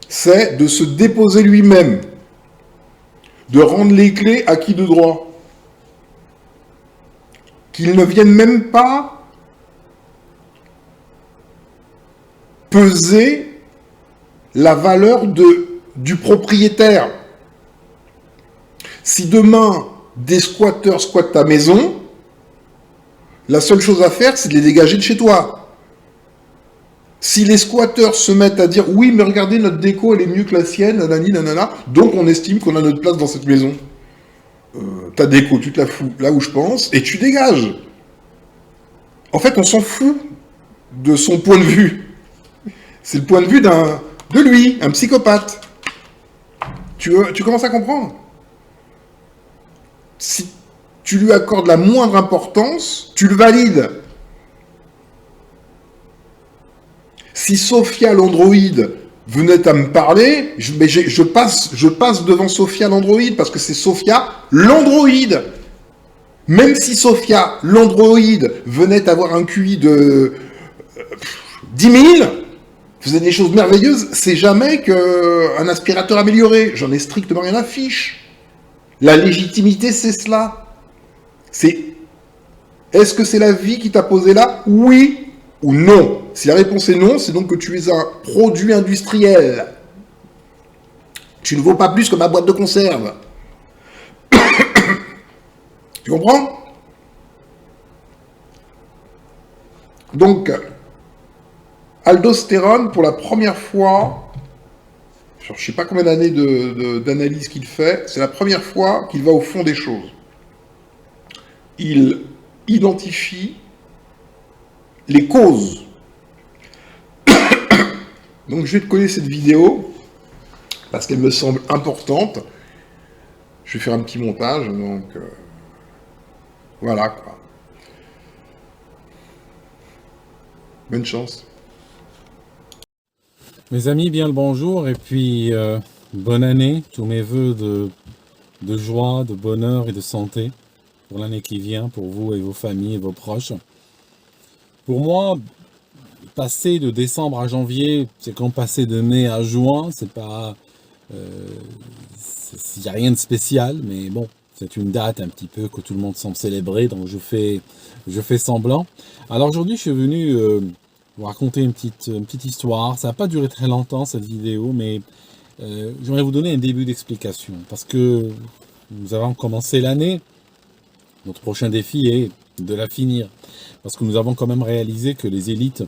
c'est de se déposer lui-même, de rendre les clés à qui de droit. Qu'ils ne viennent même pas peser la valeur du propriétaire. Si demain, des squatteurs squattent ta maison, la seule chose à faire, c'est de les dégager de chez toi. Si les squatteurs se mettent à dire « Oui, mais regardez, notre déco, elle est mieux que la sienne, nanani, nanana, donc on estime qu'on a notre place dans cette maison. » Ta déco, tu te la fous là où je pense, et tu dégages. En fait, on s'en fout de son point de vue. C'est le point de vue de lui, un psychopathe. Tu commences à comprendre? Si tu lui accordes la moindre importance, tu le valides. Si Sophia l'androïde venait à me parler, je passe devant Sophia l'androïde parce que c'est Sophia l'androïde. Même si Sophia l'androïde venait avoir un QI de 10 000 faisait des choses merveilleuses, c'est jamais qu'un aspirateur amélioré. J'en ai strictement rien à fiche. La légitimité, c'est cela. C'est, est-ce que c'est la vie qui t'a posé là? Oui ou non. Si la réponse est non, c'est donc que tu es un produit industriel. Tu ne vaux pas plus que ma boîte de conserve. Tu comprends? Donc, aldostérone, pour la première fois, je ne sais pas combien d'années d'analyse qu'il fait, c'est la première fois qu'il va au fond des choses. Il identifie les causes. Donc je vais te coller cette vidéo, parce qu'elle me semble importante. Je vais faire un petit montage, donc voilà quoi. Bonne chance. Mes amis, bien le bonjour et puis bonne année, tous mes voeux de joie, de bonheur et de santé pour l'année qui vient, pour vous et vos familles et vos proches. Pour moi, passer de décembre à janvier, c'est comme passer de mai à juin, c'est pas, il n'y a rien de spécial, mais bon, c'est une date un petit peu que tout le monde semble célébrer, donc je fais semblant. Alors aujourd'hui, je suis venu vous raconter une petite histoire. Ça n'a pas duré très longtemps cette vidéo, mais j'aimerais vous donner un début d'explication, parce que nous avons commencé l'année. Notre prochain défi est de la finir, parce que nous avons quand même réalisé que les élites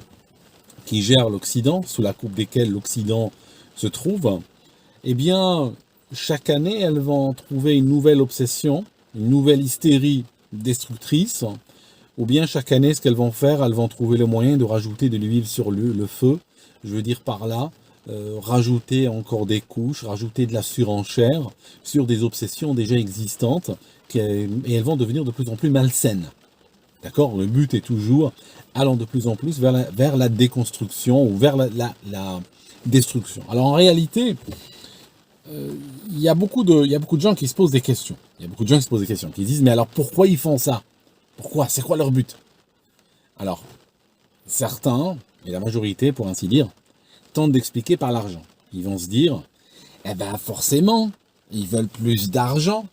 qui gèrent l'Occident, sous la coupe desquelles l'Occident se trouve, eh bien, chaque année, elles vont trouver une nouvelle obsession, une nouvelle hystérie destructrice, ou bien chaque année, ce qu'elles vont faire, elles vont trouver le moyen de rajouter de l'huile sur le feu, je veux dire par là, rajouter encore des couches, rajouter de la surenchère sur des obsessions déjà existantes, et elles vont devenir de plus en plus malsaines. D'accord? Le but est toujours allant de plus en plus vers la déconstruction ou vers la destruction. Alors en réalité, il y a beaucoup de gens qui se posent des questions. Il y a beaucoup de gens qui se posent des questions, qui disent, mais alors pourquoi ils font ça? Pourquoi? C'est quoi leur but? Alors, certains, et la majorité pour ainsi dire, tentent d'expliquer par l'argent. Ils vont se dire, eh ben forcément, ils veulent plus d'argent.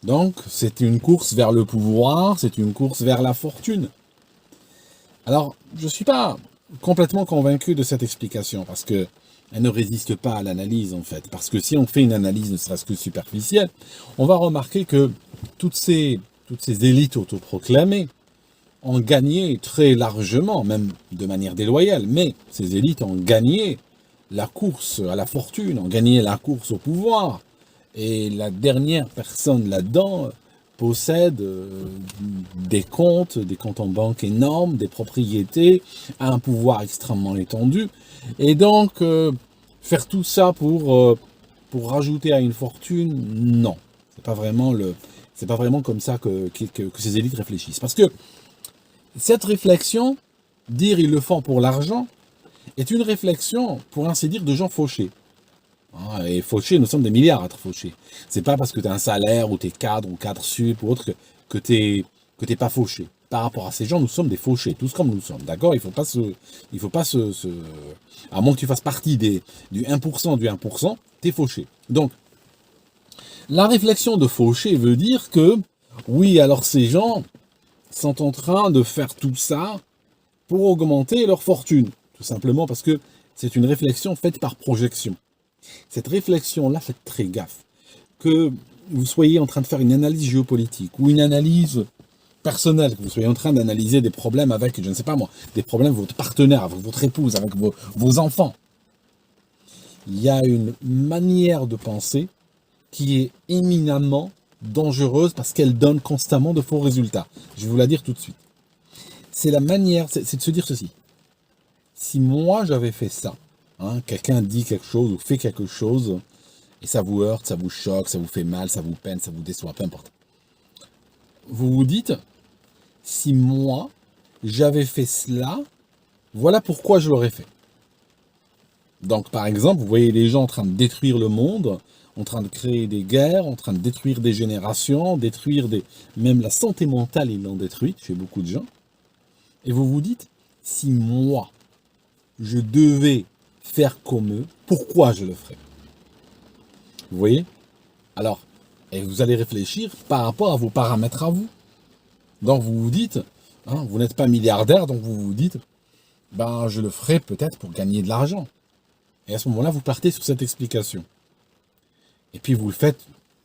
Donc, c'est une course vers le pouvoir, c'est une course vers la fortune. Alors, je ne suis pas complètement convaincu de cette explication, parce que elle ne résiste pas à l'analyse, en fait. Parce que si on fait une analyse ne serait-ce que superficielle, on va remarquer que toutes ces élites autoproclamées ont gagné très largement, même de manière déloyale, mais ces élites ont gagné la course à la fortune, ont gagné la course au pouvoir. Et la dernière personne là-dedans possède des comptes en banque énormes, des propriétés, un pouvoir extrêmement étendu. Et donc, faire tout ça pour rajouter à une fortune, non. C'est pas vraiment comme ça que ces élites réfléchissent. Parce que cette réflexion, dire ils le font pour l'argent, est une réflexion, pour ainsi dire, de gens fauchés. Et fauché, nous sommes des milliards à être fauchés. C'est pas parce que tu as un salaire ou tu es cadre ou cadre sup ou autre que tu n'es pas fauché. Par rapport à ces gens, nous sommes des fauchés, tous comme nous sommes. D'accord? Il faut pas à moins que tu fasses partie du 1% du 1%, tu es fauché. Donc, la réflexion de fauché veut dire que, oui, alors ces gens sont en train de faire tout ça pour augmenter leur fortune. Tout simplement parce que c'est une réflexion faite par projection. Cette réflexion-là, faites très gaffe. Que vous soyez en train de faire une analyse géopolitique ou une analyse personnelle, que vous soyez en train d'analyser des problèmes avec, je ne sais pas moi, des problèmes avec votre partenaire, avec votre épouse, avec vos enfants. Il y a une manière de penser qui est éminemment dangereuse parce qu'elle donne constamment de faux résultats. Je vais vous la dire tout de suite. C'est la manière, c'est de se dire ceci. Si moi j'avais fait ça, quelqu'un dit quelque chose ou fait quelque chose, et ça vous heurte, ça vous choque, ça vous fait mal, ça vous peine, ça vous déçoit, peu importe. Vous vous dites, si moi, j'avais fait cela, voilà pourquoi je l'aurais fait. Donc, par exemple, vous voyez les gens en train de détruire le monde, en train de créer des guerres, en train de détruire des générations, même la santé mentale, ils l'ont détruite chez beaucoup de gens. Et vous vous dites, si moi, je devais faire comme eux, pourquoi je le ferais? Vous voyez? Alors, et vous allez réfléchir par rapport à vos paramètres à vous. Donc vous vous dites, hein, vous n'êtes pas milliardaire, donc vous vous dites, ben je le ferai peut-être pour gagner de l'argent. Et à ce moment-là, vous partez sur cette explication. Et puis vous le faites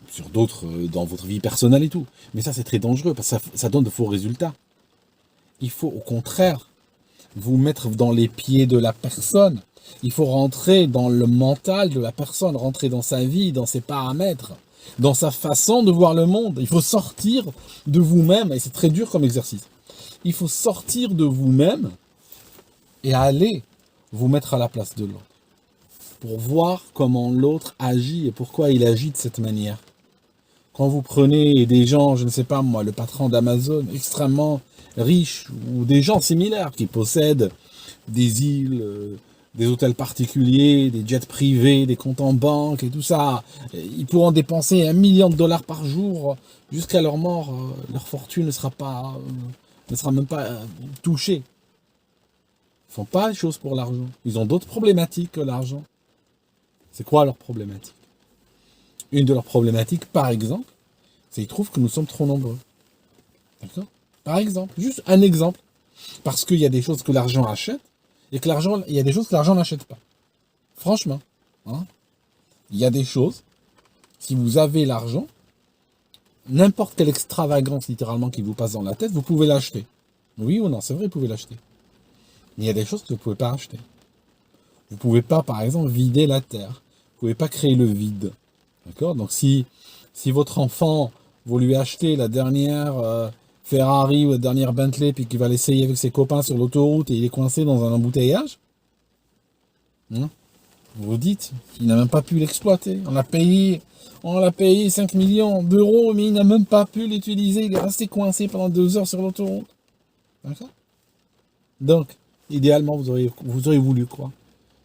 sur d'autres, dans votre vie personnelle et tout. Mais ça, c'est très dangereux parce que ça donne de faux résultats. Il faut au contraire vous mettre dans les pieds de la personne. Il faut rentrer dans le mental de la personne, rentrer dans sa vie, dans ses paramètres, dans sa façon de voir le monde. Il faut sortir de vous-même, et c'est très dur comme exercice. Il faut sortir de vous-même et aller vous mettre à la place de l'autre, pour voir comment l'autre agit et pourquoi il agit de cette manière. Quand vous prenez des gens, je ne sais pas moi, le patron d'Amazon, extrêmement riche, ou des gens similaires qui possèdent des îles, des hôtels particuliers, des jets privés, des comptes en banque et tout ça, ils pourront dépenser $1 million par jour jusqu'à leur mort. Leur fortune ne sera même pas touchée. Ils font pas les choses pour l'argent. Ils ont d'autres problématiques que l'argent. C'est quoi leur problématique? Une de leurs problématiques, par exemple, c'est qu'ils trouvent que nous sommes trop nombreux. D'accord? Par exemple, juste un exemple. Parce qu'il y a des choses que l'argent achète, et que il y a des choses que l'argent n'achète pas. Franchement. Hein? Il y a des choses, si vous avez l'argent, n'importe quelle extravagance littéralement qui vous passe dans la tête, vous pouvez l'acheter. Oui ou non, c'est vrai, vous pouvez l'acheter. Mais il y a des choses que vous ne pouvez pas acheter. Vous ne pouvez pas, par exemple, vider la terre. Vous ne pouvez pas créer le vide. D'accord? Donc si votre enfant, vous lui achetez la dernière Ferrari ou la dernière Bentley, puis qu'il va l'essayer avec ses copains sur l'autoroute et il est coincé dans un embouteillage, hein, vous vous dites qu'il n'a même pas pu l'exploiter. On l'a payé 5 millions d'euros, mais il n'a même pas pu l'utiliser. Il est resté coincé pendant 2 heures sur l'autoroute. D'accord? Donc, idéalement, vous auriez voulu quoi?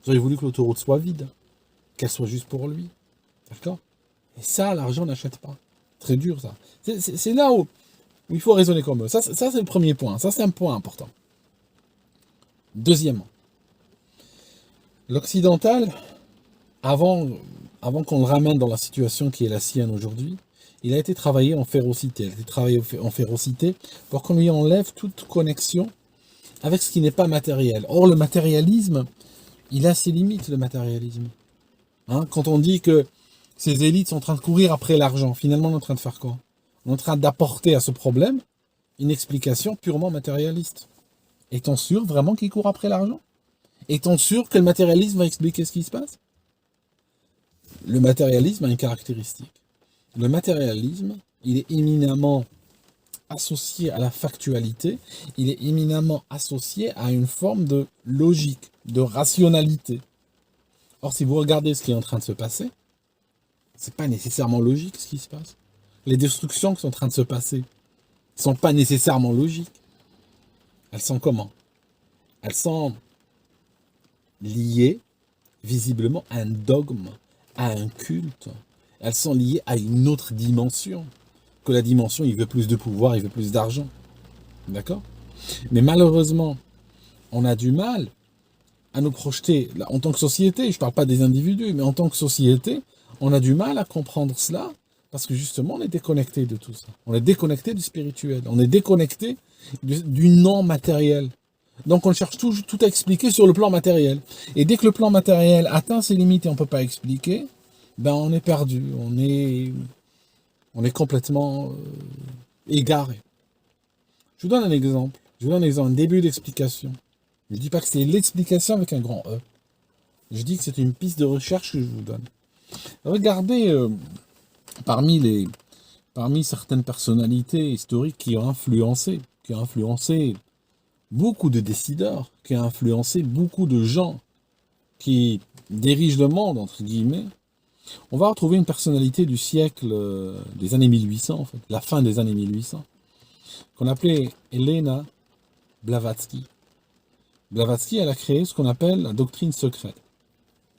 Vous auriez voulu que l'autoroute soit vide, qu'elle soit juste pour lui. D'accord? Et ça, l'argent n'achète pas. Très dur, ça. C'est là où il faut raisonner comme eux. Ça, c'est le premier point. Ça, c'est un point important. Deuxièmement, l'occidental, avant qu'on le ramène dans la situation qui est la sienne aujourd'hui, il a été travaillé en férocité. Il a été travaillé en férocité pour qu'on lui enlève toute connexion avec ce qui n'est pas matériel. Or, le matérialisme, il a ses limites, le matérialisme. Hein, quand on dit que ces élites sont en train de courir après l'argent, finalement, on est en train de faire quoi? On est en train d'apporter à ce problème une explication purement matérialiste. Est-on sûr vraiment qu'ils courent après l'argent? Est-on sûr que le matérialisme va expliquer ce qui se passe? Le matérialisme a une caractéristique. Le matérialisme, il est éminemment associé à la factualité, il est éminemment associé à une forme de logique, de rationalité. Or, si vous regardez ce qui est en train de se passer, c'est pas nécessairement logique ce qui se passe. Les destructions qui sont en train de se passer ne sont pas nécessairement logiques. Elles sont comment? Elles sont liées visiblement à un dogme, à un culte. Elles sont liées à une autre dimension. Que la dimension, il veut plus de pouvoir, il veut plus d'argent. D'accord? Mais malheureusement, on a du mal à nous projeter, là, en tant que société, je ne parle pas des individus, mais en tant que société, on a du mal à comprendre cela, parce que justement, on est déconnecté de tout ça. On est déconnecté du spirituel, on est déconnecté du non-matériel. Donc on cherche tout à expliquer sur le plan matériel. Et dès que le plan matériel atteint ses limites et on ne peut pas expliquer, ben on est perdu, on est complètement égaré. Je vous donne un exemple. Un début d'explication. Je ne dis pas que c'est l'explication avec un grand E. Je dis que c'est une piste de recherche que je vous donne. Regardez parmi certaines personnalités historiques qui ont influencé beaucoup de décideurs, qui ont influencé beaucoup de gens qui dirigent le monde, entre guillemets. On va retrouver une personnalité du siècle des années 1800, en fait, la fin des années 1800, qu'on appelait Helena Blavatsky. Blavatsky, elle a créé ce qu'on appelle la doctrine secrète.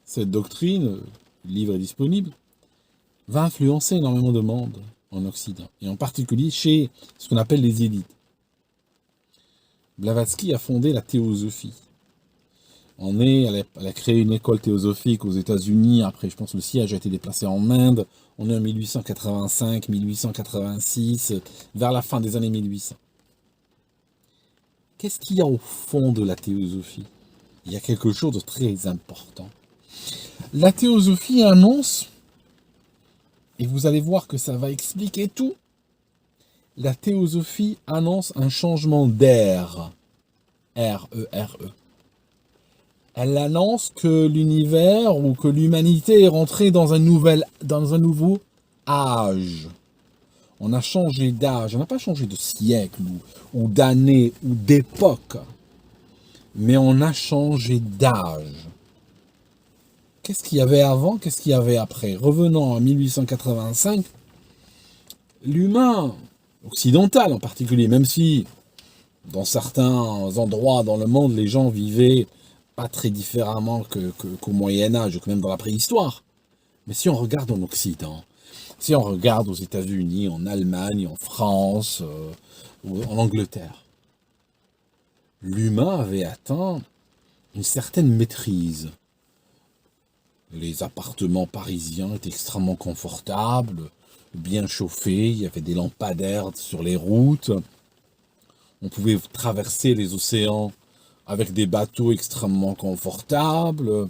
Cette doctrine, le livre est disponible, va influencer énormément de monde en Occident, et en particulier chez ce qu'on appelle les élites. Blavatsky a fondé la théosophie. Elle a créé une école théosophique aux États-Unis. Après, je pense que le siège a été déplacé en Inde. On est en 1885, 1886, vers la fin des années 1800. Qu'est-ce qu'il y a au fond de la théosophie? Il y a quelque chose de très important. La théosophie annonce, et vous allez voir que ça va expliquer tout, la théosophie annonce un changement d'ère. R-E-R-E. Elle annonce que l'univers ou que l'humanité est rentrée dans un nouveau âge. On a changé d'âge, on n'a pas changé de siècle ou d'année ou d'époque, mais on a changé d'âge. Qu'est-ce qu'il y avait avant, qu'est-ce qu'il y avait après? Revenons en 1885, l'humain occidental en particulier, même si dans certains endroits dans le monde, les gens vivaient pas très différemment qu'au Moyen-Âge, ou même dans la préhistoire. Mais si on regarde en Occident, si on regarde aux États-Unis, en Allemagne, en France, ou en Angleterre, l'humain avait atteint une certaine maîtrise. Les appartements parisiens étaient extrêmement confortables, bien chauffés, il y avait des lampadaires sur les routes. On pouvait traverser les océans avec des bateaux extrêmement confortables.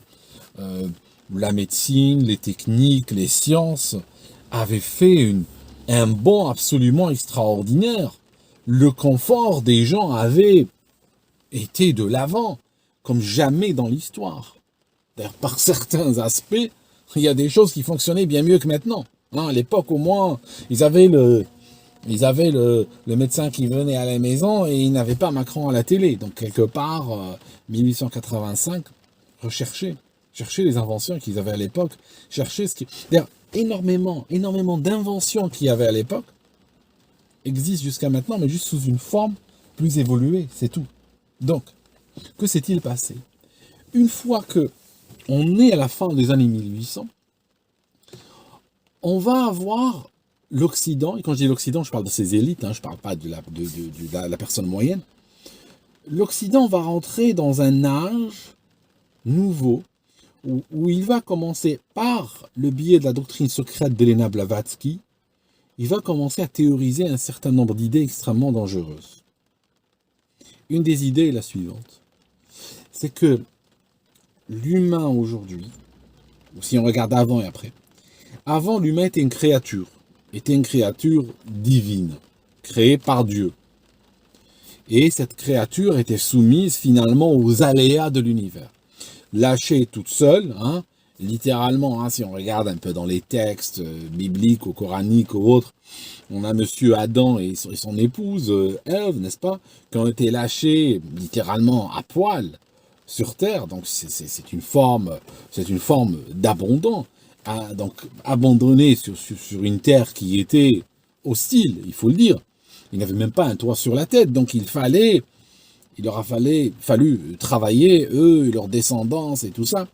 La médecine, les techniques, les sciences avaient fait un bond absolument extraordinaire. Le confort des gens avait été de l'avant, comme jamais dans l'histoire. D'ailleurs, par certains aspects, il y a des choses qui fonctionnaient bien mieux que maintenant. À l'époque, au moins, ils avaient le médecin qui venait à la maison et ils n'avaient pas Macron à la télé. Donc, quelque part, 1885, chercher les inventions qu'ils avaient à l'époque, chercher ce qui... D'ailleurs, énormément d'inventions qu'il y avait à l'époque existent jusqu'à maintenant, mais juste sous une forme plus évoluée, c'est tout. Donc, que s'est-il passé? Une fois que on est à la fin des années 1800, on va avoir l'Occident, et quand je dis l'Occident, je parle de ses élites, je ne parle pas de la personne moyenne. L'Occident va rentrer dans un âge nouveau, où il va commencer par le biais de la doctrine secrète d'Helena Blavatsky, il va commencer à théoriser un certain nombre d'idées extrêmement dangereuses. Une des idées est la suivante, c'est que l'humain aujourd'hui, ou si on regarde avant et après, avant l'humain était une créature divine, créée par Dieu. Et cette créature était soumise finalement aux aléas de l'univers. Lâchée toute seule, littéralement, si on regarde un peu dans les textes bibliques ou coraniques ou autres, on a monsieur Adam et son épouse Ève, n'est-ce pas, qui ont été lâchés littéralement à poil sur terre. Donc c'est une forme d'abandon, donc abandonné sur une terre qui était hostile, il faut le dire. Ils n'avaient même pas un toit sur la tête, donc il leur a fallu travailler, eux, leur descendance et tout ça,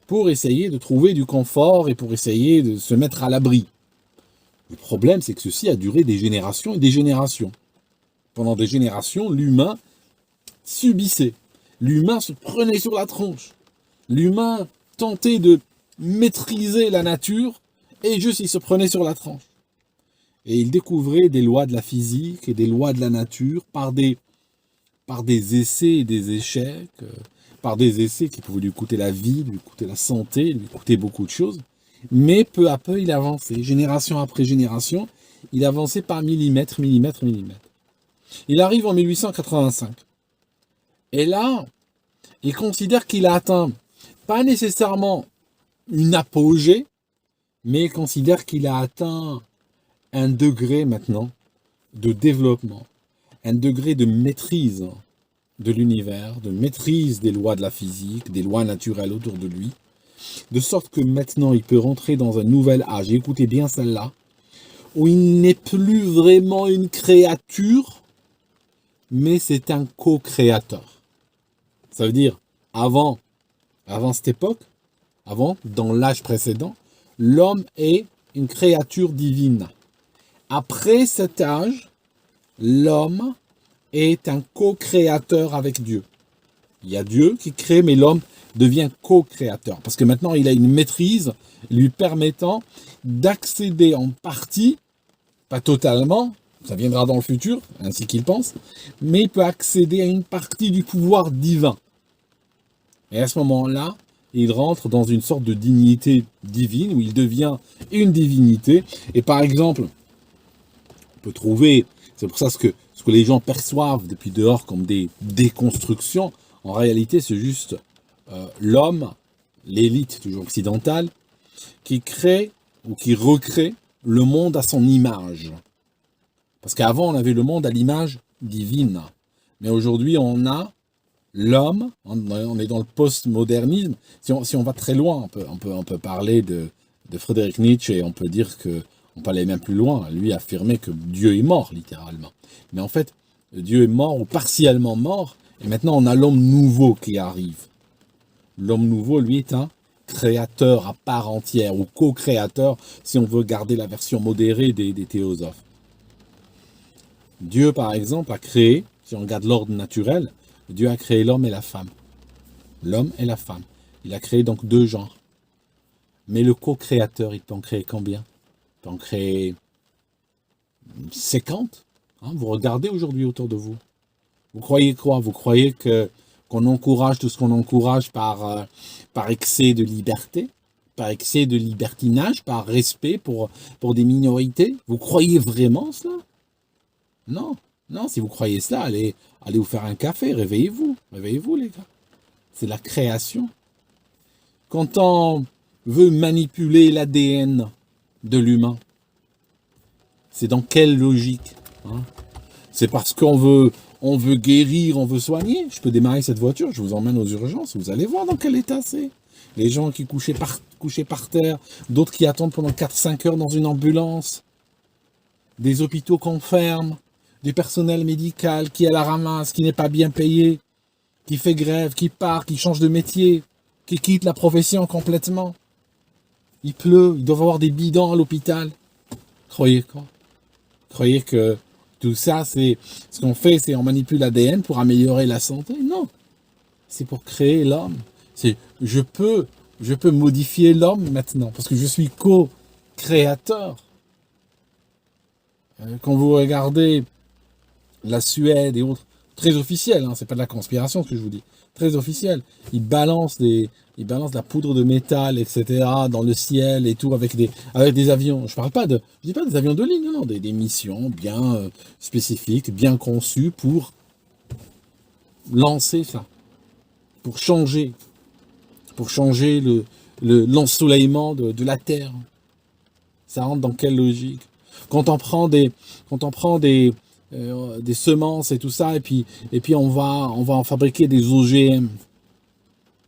pour essayer de trouver du confort et pour essayer de se mettre à l'abri. Le problème, c'est que ceci a duré des générations et des générations. Pendant des générations, l'humain subissait. L'humain se prenait sur la tronche. L'humain tentait de maîtriser la nature et juste il se prenait sur la tronche. Et il découvrait des lois de la physique et des lois de la nature par des essais et des échecs, par des essais qui pouvaient lui coûter la vie, lui coûter la santé, lui coûter beaucoup de choses. Mais peu à peu, il avançait. Génération après génération, il avançait par millimètre. Il arrive en 1885. Et là, il considère qu'il a atteint, pas nécessairement une apogée, mais il considère qu'il a atteint un degré maintenant de développement, un degré de maîtrise de l'univers, de maîtrise des lois de la physique, des lois naturelles autour de lui, de sorte que maintenant il peut rentrer dans un nouvel âge, écoutez bien celle-là, où il n'est plus vraiment une créature, mais c'est un co-créateur. Ça veut dire, avant cette époque, dans l'âge précédent, l'homme est une créature divine. Après cet âge, l'homme est un co-créateur avec Dieu. Il y a Dieu qui crée, mais l'homme devient co-créateur. Parce que maintenant, il a une maîtrise lui permettant d'accéder en partie, pas totalement, ça viendra dans le futur, ainsi qu'il pense, mais il peut accéder à une partie du pouvoir divin. Et à ce moment-là, il rentre dans une sorte de dignité divine, où il devient une divinité. Et par exemple, on peut trouver, c'est pour ça ce que les gens perçoivent depuis dehors comme des déconstructions, en réalité c'est juste l'homme, l'élite toujours occidentale, qui crée ou qui recrée le monde à son image. Parce qu'avant on avait le monde à l'image divine, mais aujourd'hui on a l'homme, on est dans le post-modernisme. Si on va très loin, on peut parler de Friedrich Nietzsche, et on peut dire que, on peut aller même plus loin, lui affirmer que Dieu est mort, littéralement. Mais en fait, Dieu est mort ou partiellement mort, et maintenant on a l'homme nouveau qui arrive. L'homme nouveau, lui, est un créateur à part entière, ou co-créateur, si on veut garder la version modérée des théosophes. Dieu, par exemple, a créé, si on regarde l'ordre naturel, Dieu a créé l'homme et la femme. L'homme et la femme. Il a créé donc deux genres. Mais le co-créateur, il peut en créer combien? Il peut en créer 50. Vous regardez aujourd'hui autour de vous. Vous croyez quoi? Vous croyez qu'on encourage tout ce qu'on encourage par excès de liberté, par excès de libertinage, par respect pour des minorités? Vous croyez vraiment cela? Non. Non, si vous croyez cela, allez vous faire un café, réveillez-vous. Réveillez-vous, les gars. C'est la création. Quand on veut manipuler l'ADN de l'humain, c'est dans quelle logique? C'est parce qu'on veut guérir, on veut soigner. Je peux démarrer cette voiture, je vous emmène aux urgences, vous allez voir dans quel état c'est. Les gens qui couchaient par terre, d'autres qui attendent pendant 4-5 heures dans une ambulance, des hôpitaux qu'on ferme, du personnel médical qui est à la ramasse, qui n'est pas bien payé, qui fait grève, qui part, qui change de métier, qui quitte la profession complètement. Il pleut, ils doivent avoir des bidons à l'hôpital. Croyez quoi? Croyez que tout ça, c'est ce qu'on fait, c'est on manipule l'ADN pour améliorer la santé? Non. C'est pour créer l'homme. Je peux modifier l'homme maintenant, parce que je suis co-créateur. Quand vous regardez la Suède et autres, très officiel, c'est pas de la conspiration ce que je vous dis, très officiel, ils balancent de la poudre de métal, etc., dans le ciel et tout, avec des avions. Je dis pas des avions de ligne, non, des missions bien spécifiques, bien conçues pour lancer ça, pour changer l'ensoleillement de la Terre. Ça rentre dans quelle logique? Quand on prend des semences et tout ça, et puis on va en fabriquer des OGM.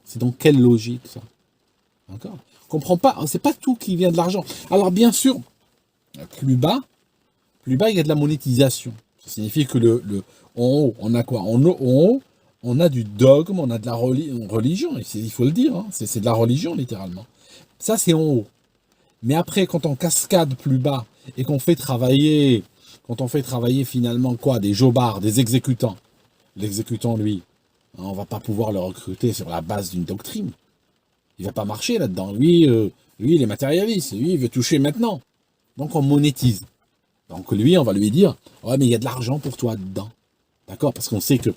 C'est dans quelle logique, ça? D'accord? On comprend pas, c'est pas tout qui vient de l'argent. Alors bien sûr, plus bas, il y a de la monétisation. Ça signifie que en haut, on a quoi? En haut, on a du dogme, on a de la religion, il faut le dire, c'est de la religion, littéralement. Ça, c'est en haut. Mais après, quand on cascade plus bas, et quand on fait travailler finalement quoi? Des jobards, des exécutants. L'exécutant, lui, on va pas pouvoir le recruter sur la base d'une doctrine. Il va pas marcher là-dedans. Lui, il est matérialiste. Lui, il veut toucher maintenant. Donc, on monétise. Donc, lui, on va lui dire, ouais, mais il y a de l'argent pour toi dedans. D'accord? Parce qu'on sait que,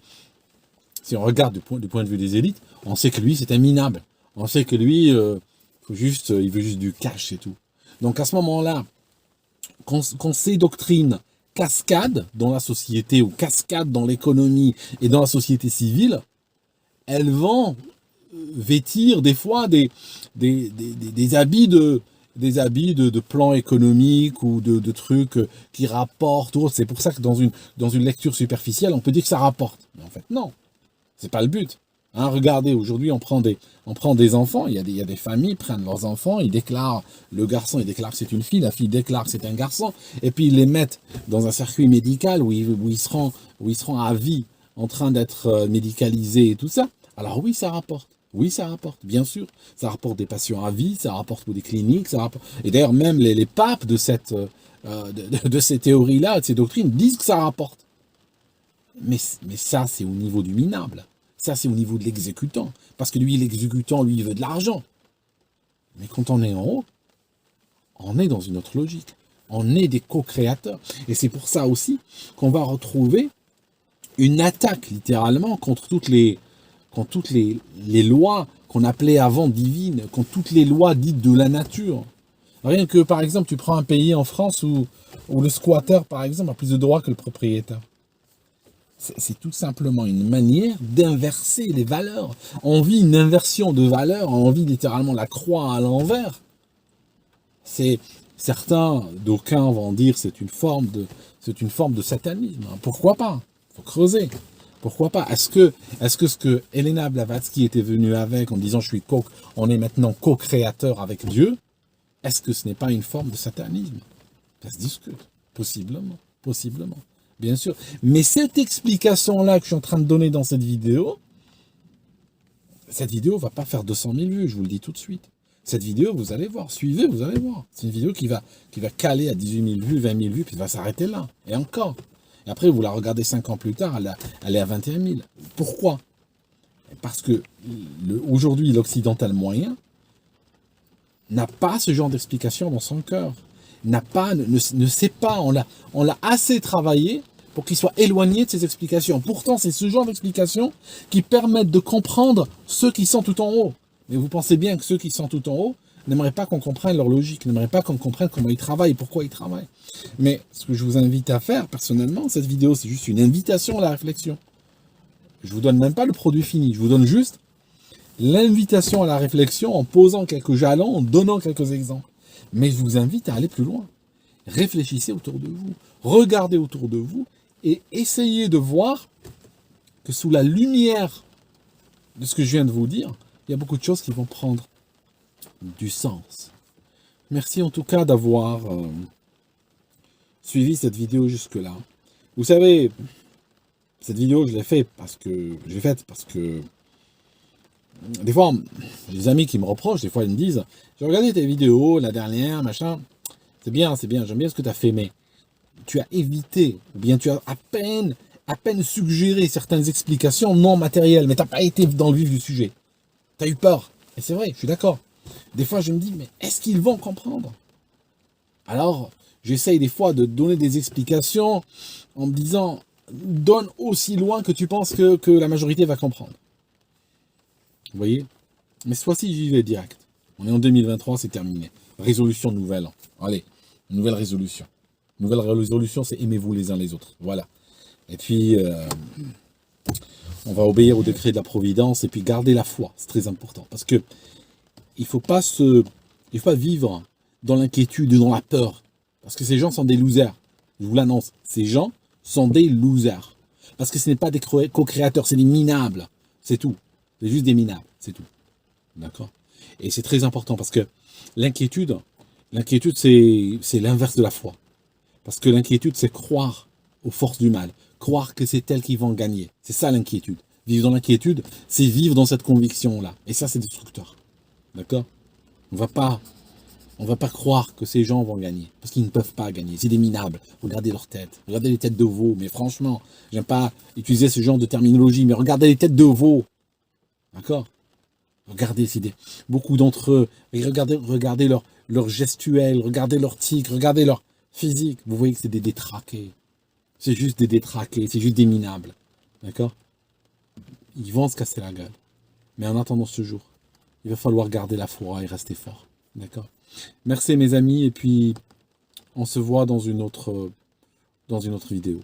si on regarde du point de vue des élites, on sait que lui, c'est un minable. On sait que lui, il veut juste du cash, c'est tout. Donc, à ce moment-là, quand ces doctrines cascadent dans la société ou cascadent dans l'économie et dans la société civile, elles vont vêtir des fois des habits de plans économiques ou de trucs qui rapportent. C'est pour ça que dans une lecture superficielle, on peut dire que ça rapporte. Mais en fait, non, c'est pas le but. Regardez, aujourd'hui, on prend des enfants, il y a des familles prennent leurs enfants, ils déclarent, le garçon il déclare que c'est une fille, la fille déclare que c'est un garçon, et puis ils les mettent dans un circuit médical où ils seront à vie en train d'être médicalisés et tout ça. Alors oui, ça rapporte. Oui, ça rapporte, bien sûr. Ça rapporte des patients à vie, ça rapporte pour des cliniques, ça rapporte. Et d'ailleurs, même les papes de ces théories-là, de ces doctrines, disent que ça rapporte. Mais ça, c'est au niveau du minable. Ça, c'est au niveau de l'exécutant. Parce que lui, l'exécutant, lui, il veut de l'argent. Mais quand on est en haut, on est dans une autre logique. On est des co-créateurs. Et c'est pour ça aussi qu'on va retrouver une attaque, littéralement, contre toutes les lois qu'on appelait avant divines, contre toutes les lois dites de la nature. Rien que, par exemple, tu prends un pays en France où le squatteur, par exemple, a plus de droits que le propriétaire. C'est tout simplement une manière d'inverser les valeurs. On vit une inversion de valeurs, on vit littéralement la croix à l'envers. Certains, d'aucuns vont dire c'est une forme de satanisme. Pourquoi pas? Il faut creuser. Pourquoi pas? Est-ce que ce que Elena Blavatsky était venue avec en disant on est maintenant co-créateur avec Dieu, est-ce que ce n'est pas une forme de satanisme? Ça se discute. Possiblement. Bien sûr. Mais cette explication-là que je suis en train de donner dans cette vidéo va pas faire 200 000 vues, je vous le dis tout de suite. Cette vidéo, vous allez voir, suivez, vous allez voir. C'est une vidéo qui va caler à 18 000 vues, 20 000 vues, puis va s'arrêter là. Et encore. Et après, vous la regardez 5 ans plus tard, elle est à 21 000. Pourquoi? Parce que aujourd'hui, l'occidental moyen n'a pas ce genre d'explication dans son cœur. Ne sait pas, on l'a assez travaillé pour qu'il soit éloigné de ces explications. Pourtant, c'est ce genre d'explications qui permettent de comprendre ceux qui sont tout en haut. Mais vous pensez bien que ceux qui sont tout en haut n'aimeraient pas qu'on comprenne leur logique, n'aimeraient pas qu'on comprenne comment ils travaillent, pourquoi ils travaillent. Mais ce que je vous invite à faire, personnellement, cette vidéo, c'est juste une invitation à la réflexion. Je vous donne même pas le produit fini, je vous donne juste l'invitation à la réflexion en posant quelques jalons, en donnant quelques exemples. Mais je vous invite à aller plus loin. Réfléchissez autour de vous, regardez autour de vous et essayez de voir que sous la lumière de ce que je viens de vous dire, il y a beaucoup de choses qui vont prendre du sens. Merci en tout cas d'avoir suivi cette vidéo jusque-là. Vous savez, cette vidéo, je l'ai faite parce que des fois, j'ai des amis qui me reprochent, des fois ils me disent « J'ai regardé tes vidéos, la dernière, machin, c'est bien, j'aime bien ce que tu as fait, mais tu as évité, ou bien tu as à peine suggéré certaines explications non matérielles, mais tu n'as pas été dans le vif du sujet. Tu as eu peur. » Et c'est vrai, je suis d'accord. Des fois, je me dis « Mais est-ce qu'ils vont comprendre ?» Alors, j'essaye des fois de donner des explications en me disant « Donne aussi loin que tu penses que la majorité va comprendre. » Vous voyez? Mais cette fois-ci, j'y vais direct. On est en 2023, c'est terminé. Résolution nouvelle. Allez, nouvelle résolution. Nouvelle résolution, c'est aimez-vous les uns les autres. Voilà. Et puis, on va obéir au décret de la Providence et puis garder la foi. C'est très important. Parce que il faut pas vivre dans l'inquiétude et dans la peur. Parce que ces gens sont des losers. Je vous l'annonce. Ces gens sont des losers. Parce que ce n'est pas des co-créateurs, c'est des minables. C'est tout. C'est juste des minables, c'est tout. D'accord? Et c'est très important parce que l'inquiétude, c'est l'inverse de la foi. Parce que l'inquiétude, c'est croire aux forces du mal. Croire que c'est elles qui vont gagner. C'est ça l'inquiétude. Vivre dans l'inquiétude, c'est vivre dans cette conviction-là. Et ça, c'est destructeur. D'accord? On va pas croire que ces gens vont gagner. Parce qu'ils ne peuvent pas gagner. C'est des minables. Regardez leurs têtes. Regardez les têtes de veaux. Mais franchement, j'aime pas utiliser ce genre de terminologie, mais regardez les têtes de veaux. D'accord? Regardez, beaucoup d'entre eux, regardez leur gestuelle, regardez leur tic, regardez leur physique. Vous voyez que c'est des détraqués. C'est juste des détraqués, c'est juste des minables. D'accord? Ils vont se casser la gueule. Mais en attendant ce jour, il va falloir garder la foi et rester fort. D'accord? Merci mes amis, et puis on se voit dans une autre vidéo.